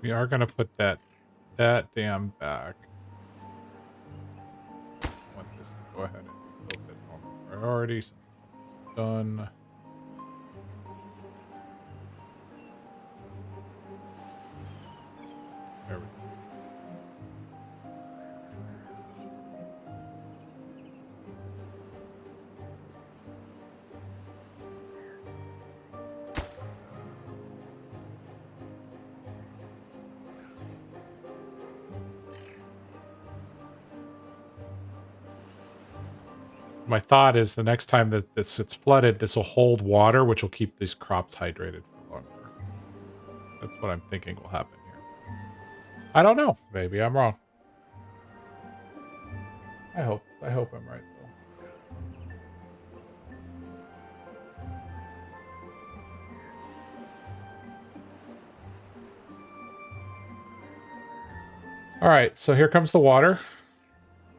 We are going to put that dam back. I want this to go ahead and be built at normal priority since it's done. There we go. My thought is the next time that it's flooded, this will hold water, which will keep these crops hydrated for longer. That's what I'm thinking will happen here. I don't know. Maybe I'm wrong. I hope I'm right though. All right, so here comes the water.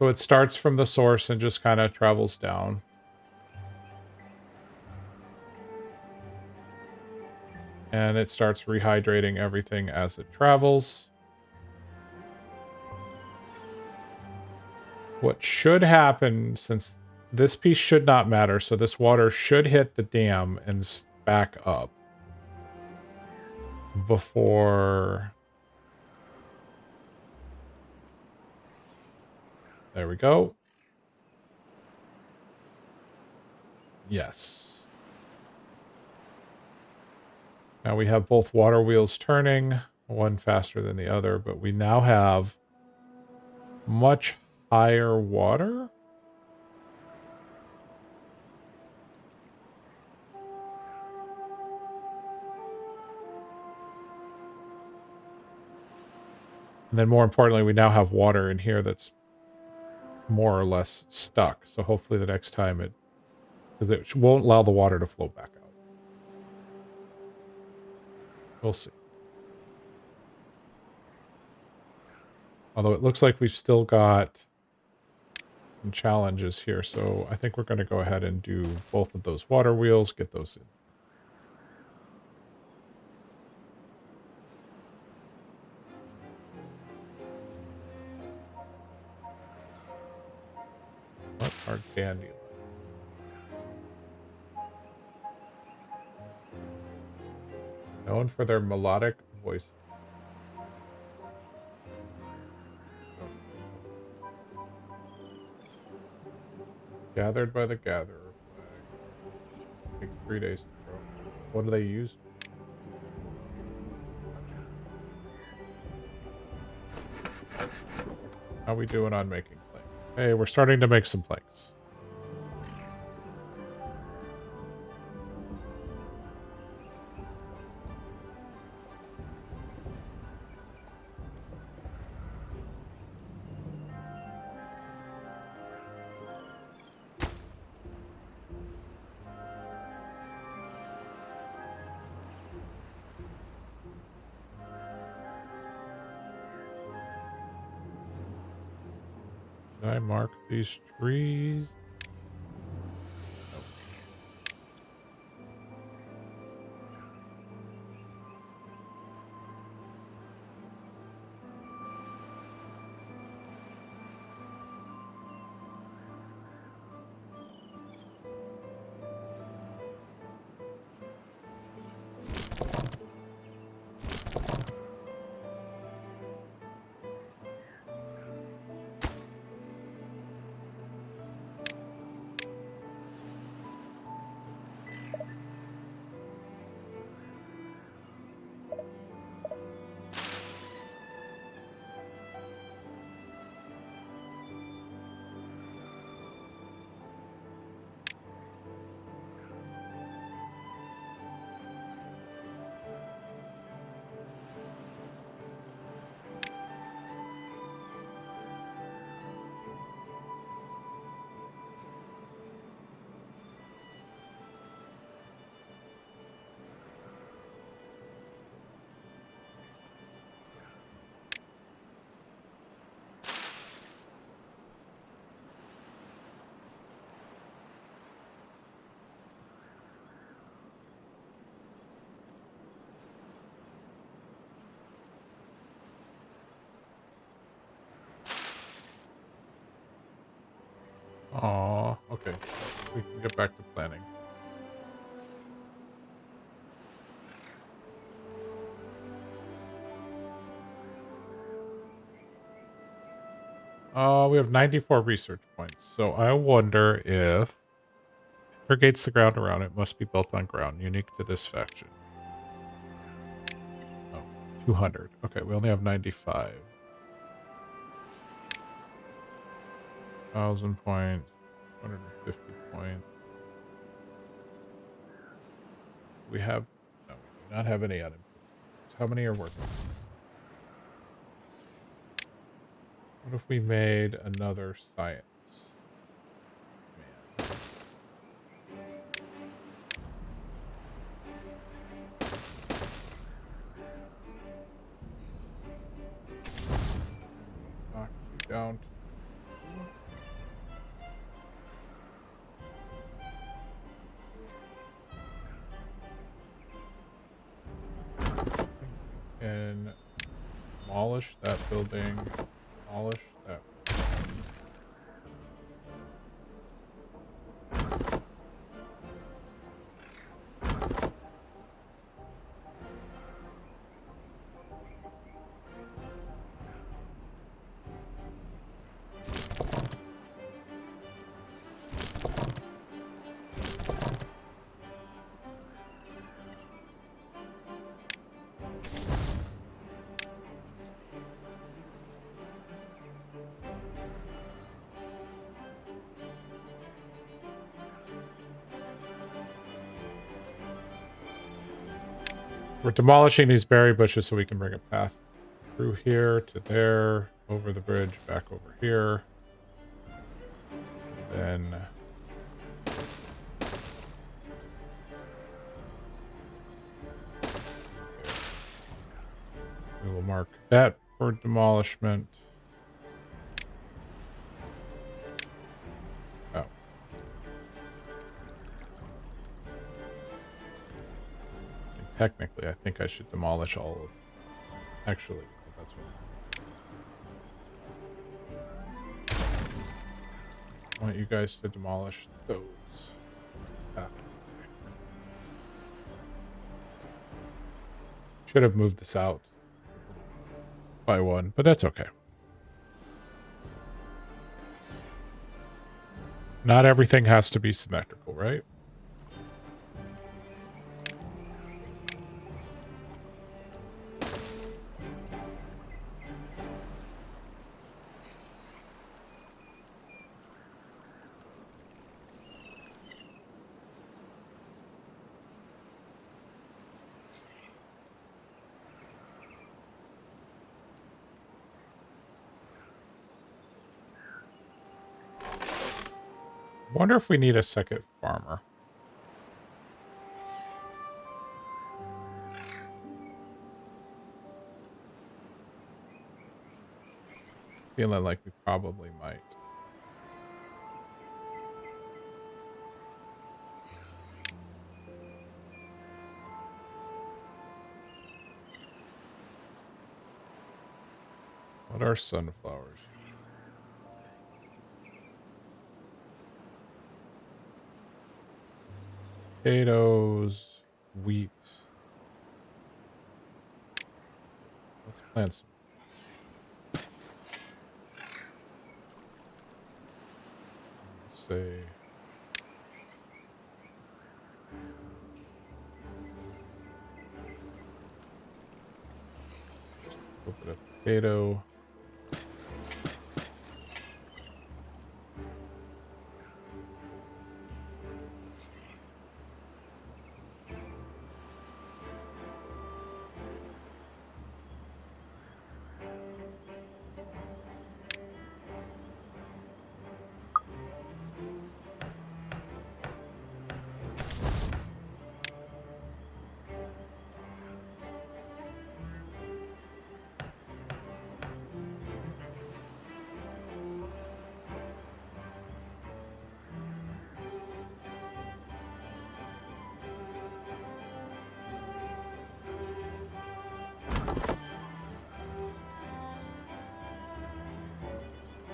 So it starts from the source and just kind of travels down. And it starts rehydrating everything as it travels. What should happen, since this piece should not matter, so this water should hit the dam and back up before... There we go. Yes. Now we have both water wheels turning, one faster than the other, but we now have much higher water. And then more importantly, we now have water in here that's more or less stuck. So hopefully the next time because it won't allow the water to flow back out. We'll see. Although it looks like we've still got some challenges here. So I think we're going to go ahead and do both of those water wheels, get those in. What are dandelions? Known for their melodic voice. Gathered by the gatherer flag. Takes 3 days to grow. What do they use? How we doing on making planks? Hey, we're starting to make some planks. Did I mark these trees? Nope. Aw, okay. We can get back to planning. We have 94 research points. So I wonder if irrigates the ground around it, must be built on ground unique to this faction. Oh, 200. Okay, we only have 95. 1,000 points, 150 points. We have, no, we do not have any unemployed. How many are working? What if we made another science? Man. Knock you down. And demolish that building. Demolish that. We're demolishing these berry bushes so we can bring a path through here to there, over the bridge, back over here. Then we will mark that for demolishment. Oh. Technically, I think I should demolish all of... Actually, that's what I want you guys to demolish those. Should have moved this out by one, but that's okay. Not everything has to be symmetrical, right? Wonder if we need a second farmer. Feeling like we probably might. What are sunflowers? Potatoes, wheat. Let's plant some. Let's say a little bit of potato.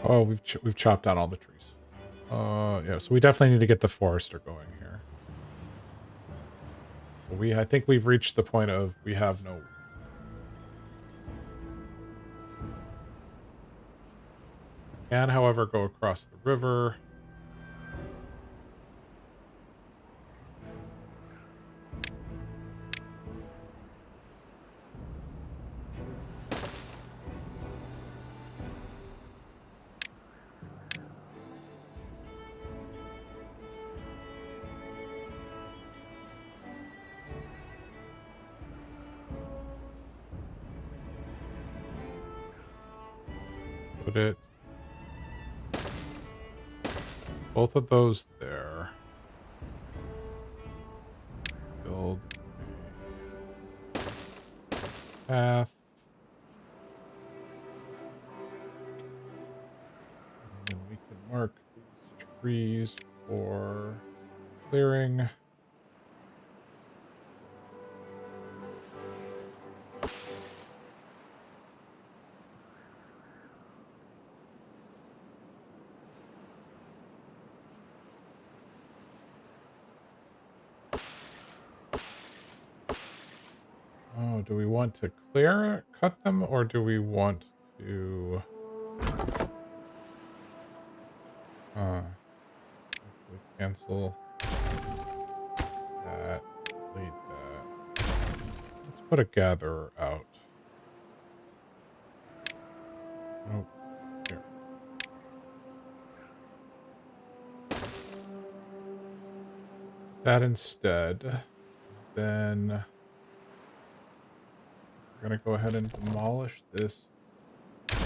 Oh, we've chopped down all the trees. Yeah, so we definitely need to get the forester going here. I think we've reached the point of we have no. Can, however, go across the river. Put it. Both of those there. Build a path. And we can mark these trees for clearing. Oh, do we want to cut them, or do we want to actually cancel that, delete that. Let's put a gatherer out. Oh, here. That instead. Then we're going to go ahead and demolish this. And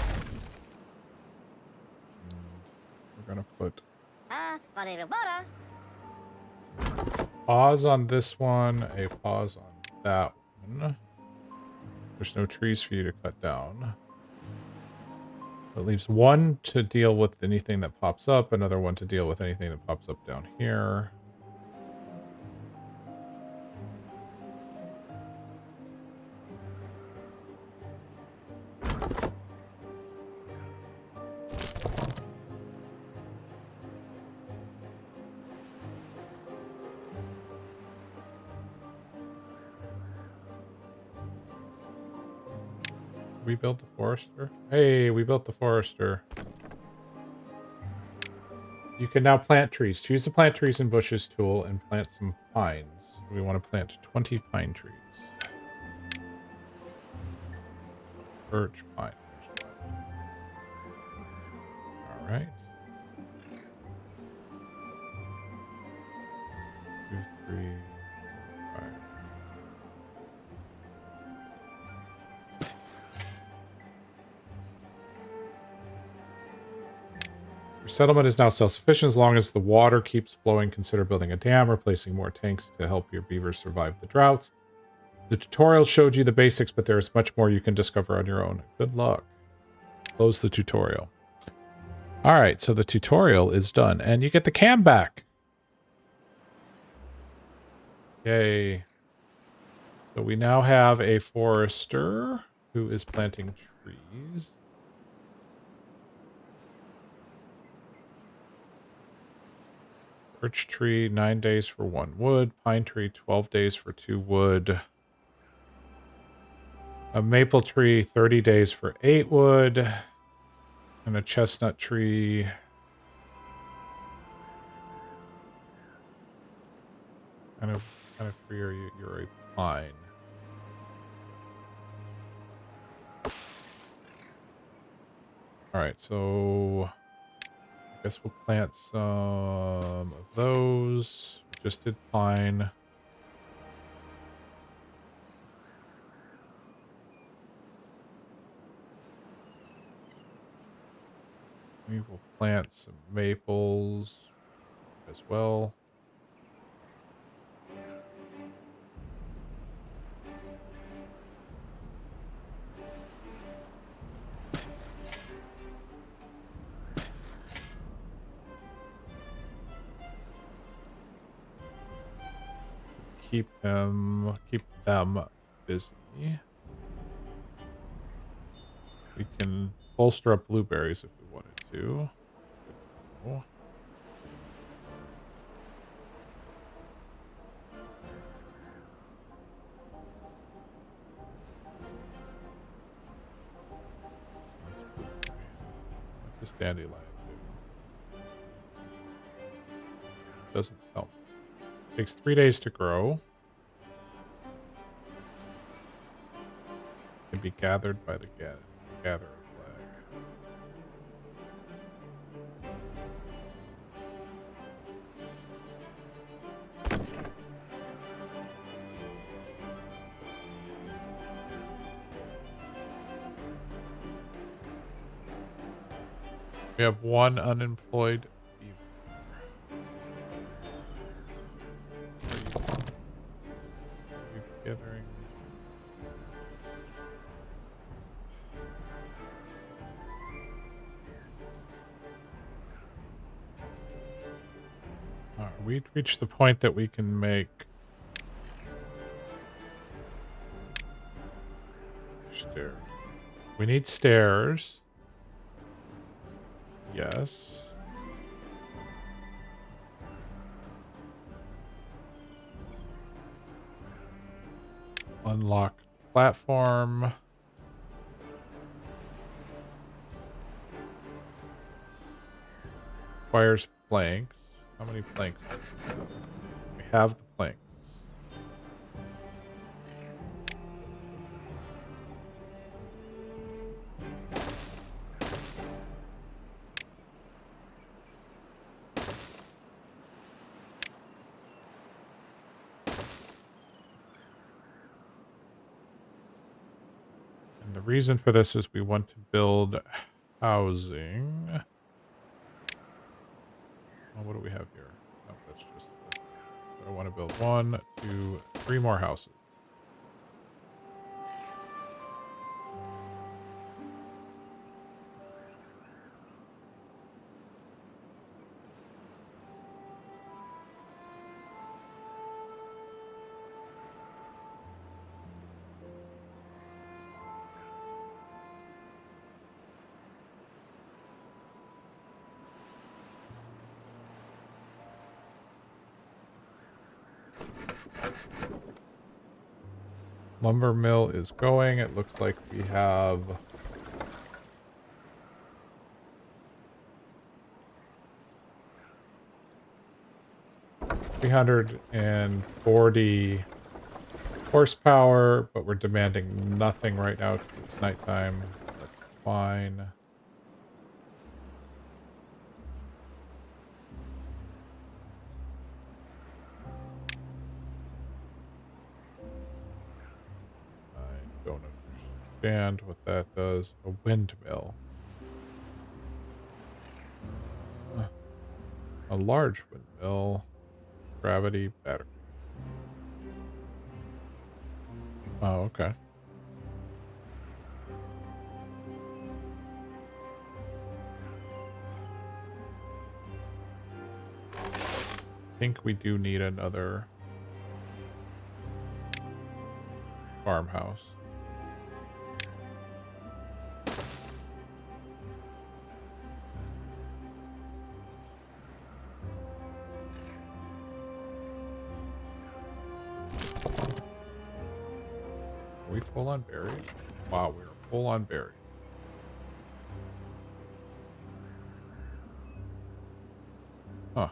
we're going to put pause on this one, a pause on that one. There's no trees for you to cut down. It leaves one to deal with anything that pops up, another one to deal with anything that pops up down here. We built the forester? Hey, we built the forester. You can now plant trees. Choose the plant trees and bushes tool and plant some pines. We want to plant 20 pine trees. Birch, pine. All right. 2, 3, 5. Your settlement is now self-sufficient as long as the water keeps flowing. Consider building a dam or placing more tanks to help your beavers survive the droughts. The tutorial showed you the basics, but there is much more you can discover on your own. Good luck. Close the tutorial. All right, so the tutorial is done, and you get the cam back. Yay. So we now have a forester who is planting trees. Birch tree, 9 days for 1 wood. Pine tree, 12 days for 2 wood. A maple tree, 30 days for 8 wood. And a chestnut tree. Kind of for you're a pine. Alright, so I guess we'll plant some of those. We just did pine. We will plant some maples as well. Keep them busy. We can bolster up blueberries if we wanted to. Oh. This dandelion do? Doesn't tell me. Takes 3 days to grow. Can be gathered by the gatherer flag. We have 1 unemployed beaver. Beef gathering. Alright, we reached the point that we can make stairs. We need stairs. Yes. Unlock platform. Requires planks. How many planks? We have the planks. And the reason for this is we want to build housing. Oh, what do we have here? Oh, that's just I want to build 1, 2, 3 more houses. Lumber mill is going. It looks like we have 340 horsepower, but we're demanding nothing right now because it's nighttime. That's fine. I don't understand what that does. A windmill. A large windmill. Gravity battery. Oh, okay. I think we do need another farmhouse. Are we full on berries? Wow, we're full on berries. Huh.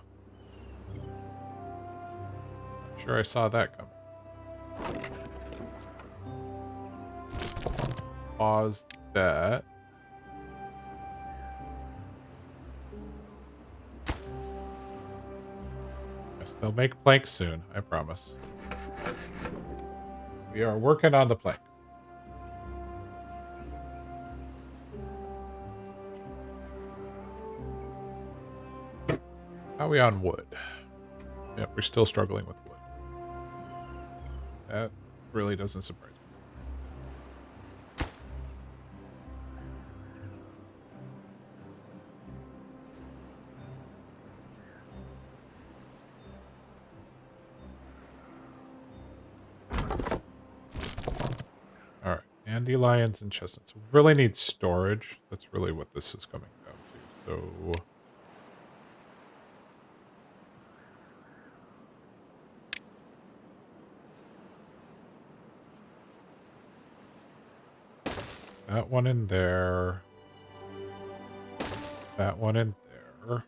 Not sure I saw that coming. Pause that. Yes, they'll make planks soon, I promise. We are working on the plank. How are we on wood? Yep, we're still struggling with wood. That really doesn't surprise me. Alright, dandelions and chestnuts. We really need storage. That's really what this is coming down to. So that one in there. that one in there.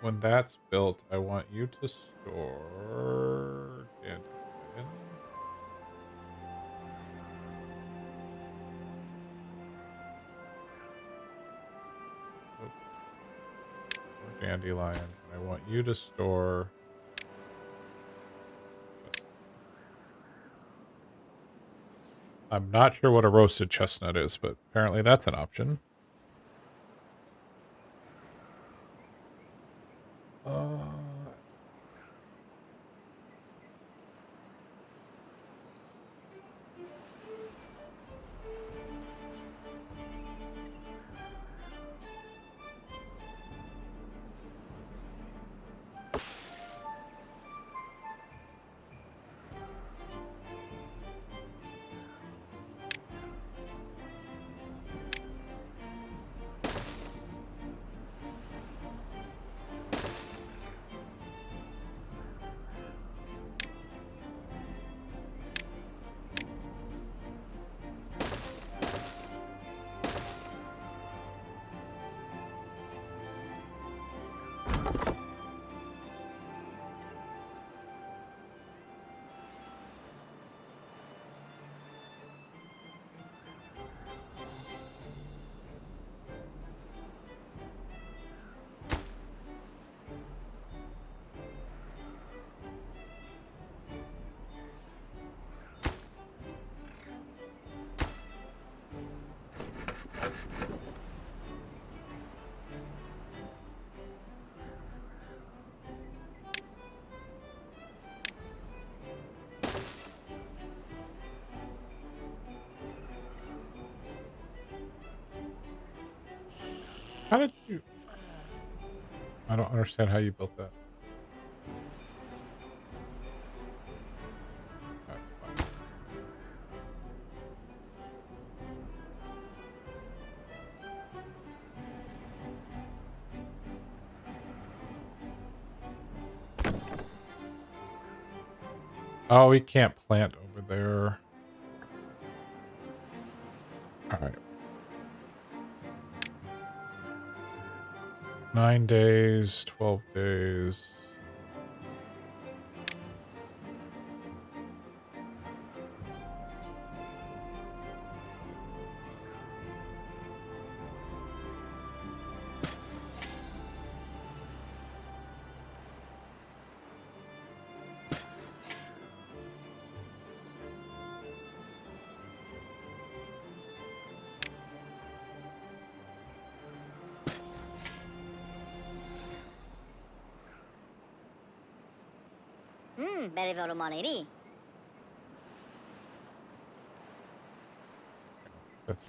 When that's built, I want you to store dandelions. Or dandelions. And I want you to store. I'm not sure what a roasted chestnut is, but apparently that's an option. How did you? I don't understand how you built that. That's fine. Oh, we can't plant over there. All right. 9 days, 12 days. Very money. That's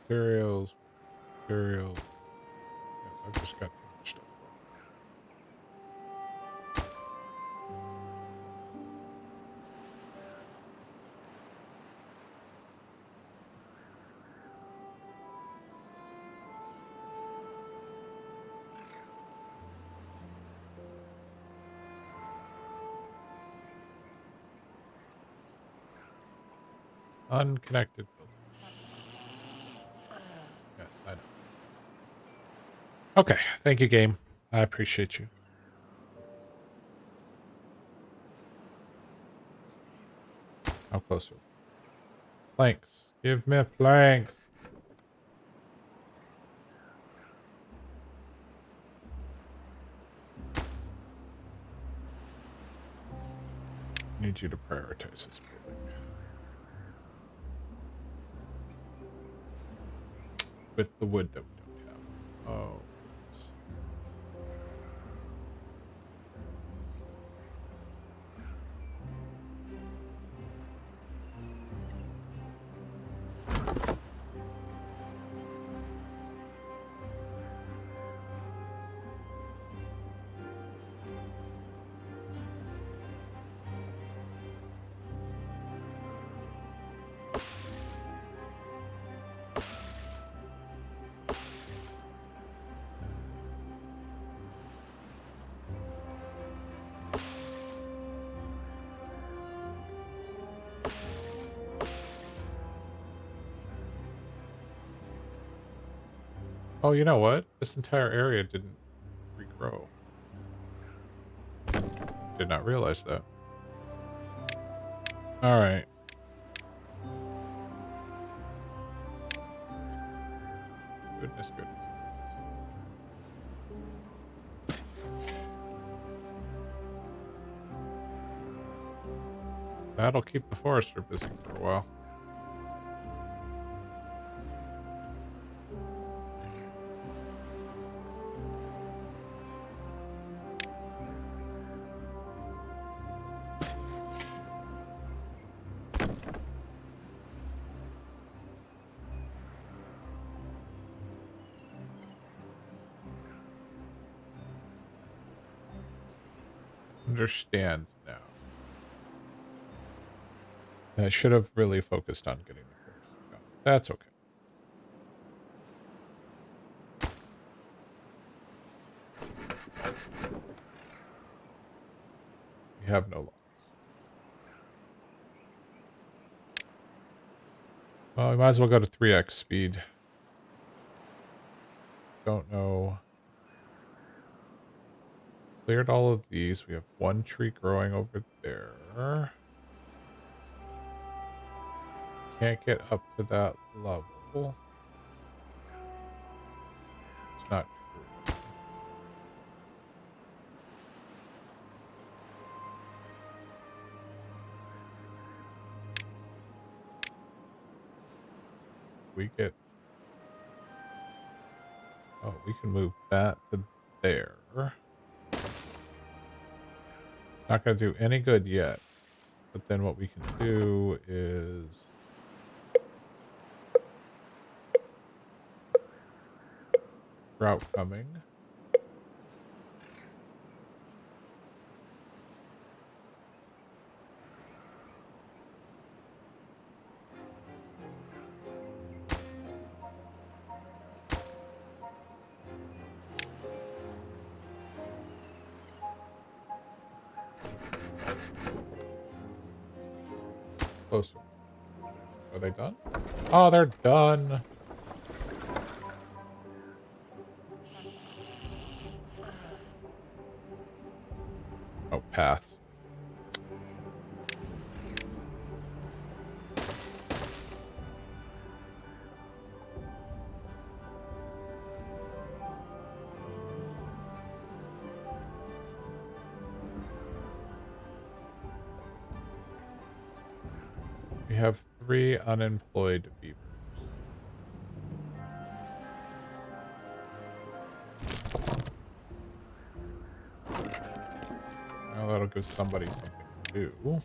materials. Materials. Yeah, I've just got too much stuff. Unconnected buildings. Yes, I know. Okay, thank you, game. I appreciate you. How close are we? Planks. Give me planks. Need you to prioritize this building. With the wood that we don't have. Oh. Oh, you know what? This entire area didn't regrow. Did not realize that. All right. Goodness, goodness. That'll keep the forester busy for a while. Understand now. I should have really focused on getting the forest done. That's okay. We have no loss. Well, we might as well go to 3x speed. Don't know. Cleared all of these. We have one tree growing over there. Can't get up to that level. It's not true. We get... Oh, we can move that to there. It's not going to do any good yet. But then what we can do is... Drought coming. Closer. Are they done? Oh, they're done. Oh, paths. We have 3 unemployed beavers. Well, that'll give somebody something to do.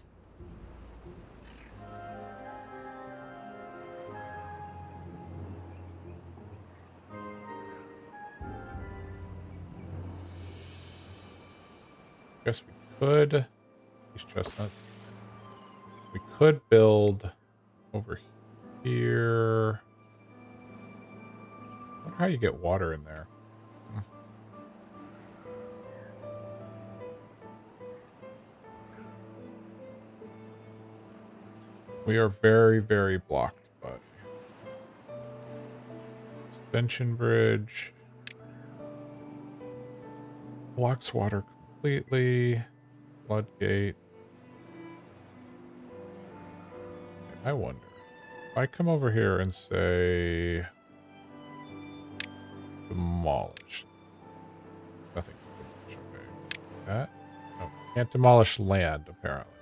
Guess we could. These chestnuts. We could build over here. I wonder how you get water in there. We are very, very blocked, buddy. Suspension bridge. Blocks water completely. Floodgate. I wonder. If I come over here and say... Demolish. Nothing to demolish. Okay. That? No. Can't demolish land, apparently.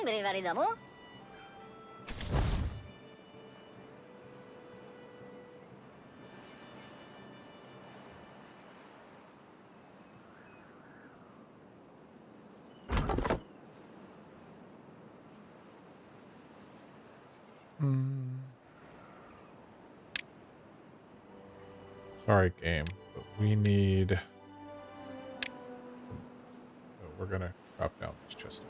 Very valid, amo. Sorry, game, but we need... Oh, we're gonna drop down these chestnuts.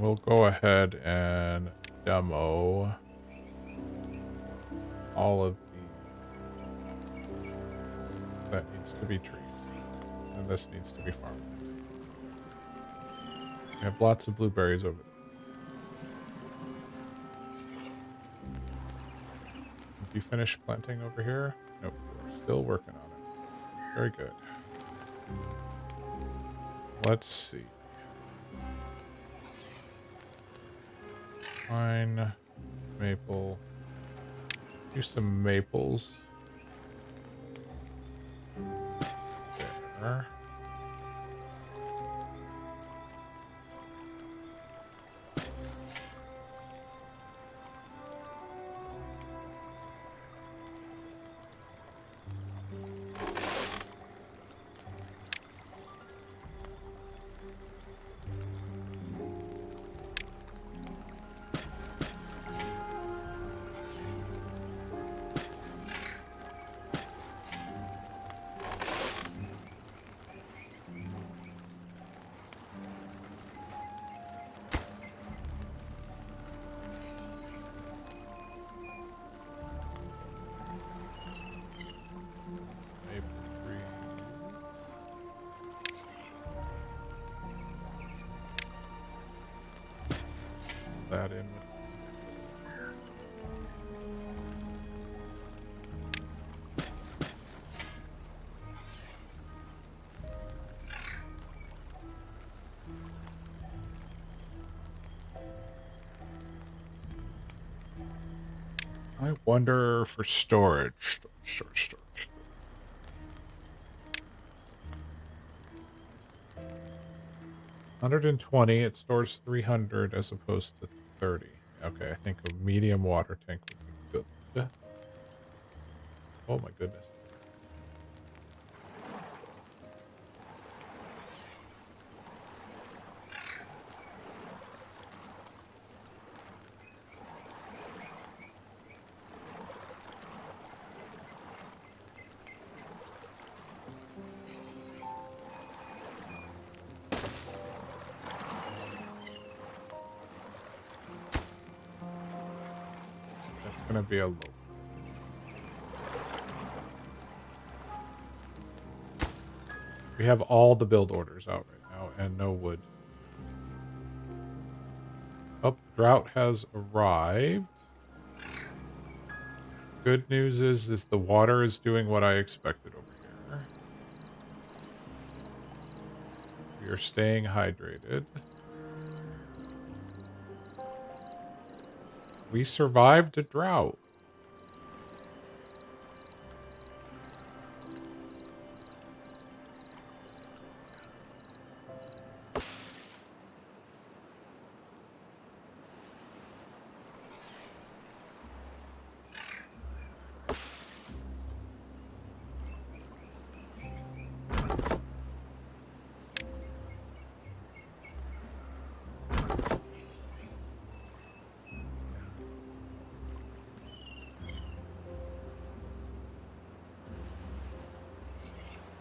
we'll go ahead and demo all of that needs to be trees. And this needs to be farmland. We have lots of blueberries over there. Have you finished planting over here? Nope, we're still working on it. Very good. Let's see. Pine, maple. Do some maples. There. That in. I wonder for storage. Storage. 120, it stores 300 as opposed to 30. Okay, I think a medium water tank would be good. Oh my goodness. That's gonna be a low. We have all the build orders out right now and no wood. Oh, drought has arrived. Good news is the water is doing what I expected over here. We are staying hydrated. We survived a drought.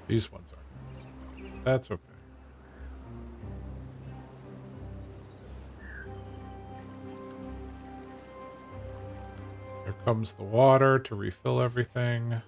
These ones aren't. That's okay. Here comes the water to refill everything.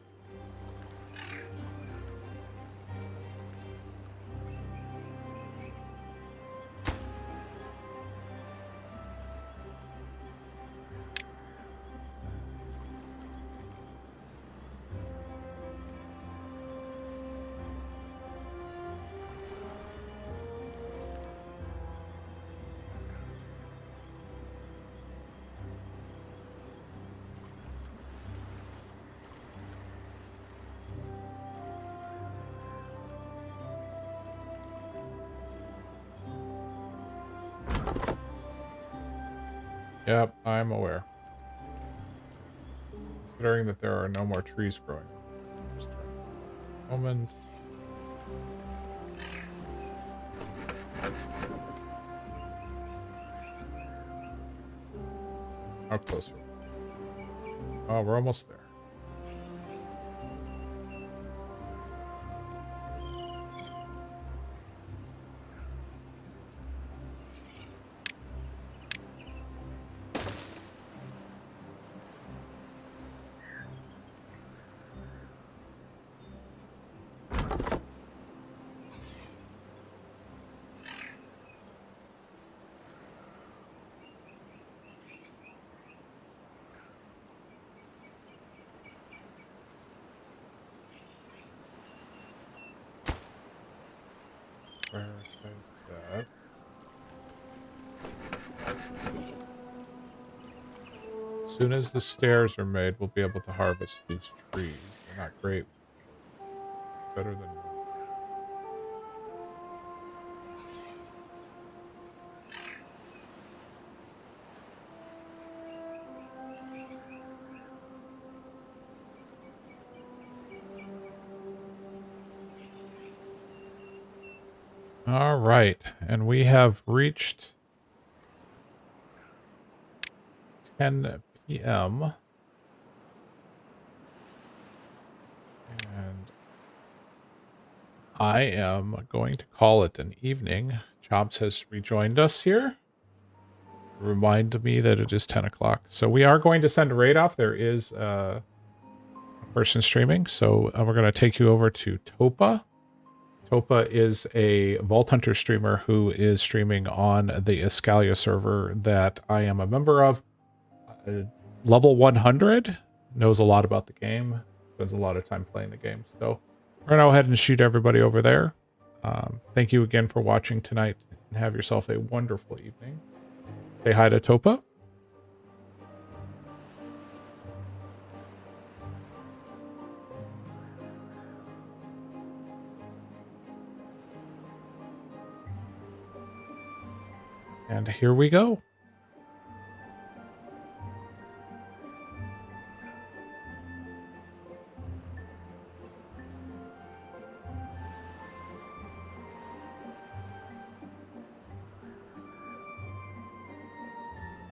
Yep, I'm aware. Considering that there are no more trees growing. Just a moment. How close are we? Oh, we're almost there. prioritize that. As soon as the stairs are made, we'll be able to harvest these trees. They're not great. Better than none. All right, and we have reached 10 p.m. And I am going to call it an evening. Chomps has rejoined us here. Remind me that it is 10 o'clock. So we are going to send a raid off. There is a person streaming. So we're going to take you over to Topa. Topa is a Vault Hunter streamer who is streaming on the Escalia server that I am a member of. Level 100, knows a lot about the game, spends a lot of time playing the game. So we're going to go ahead and shoot everybody over there. Thank you again for watching tonight, and have yourself a wonderful evening. Say hi to Topa. And here we go.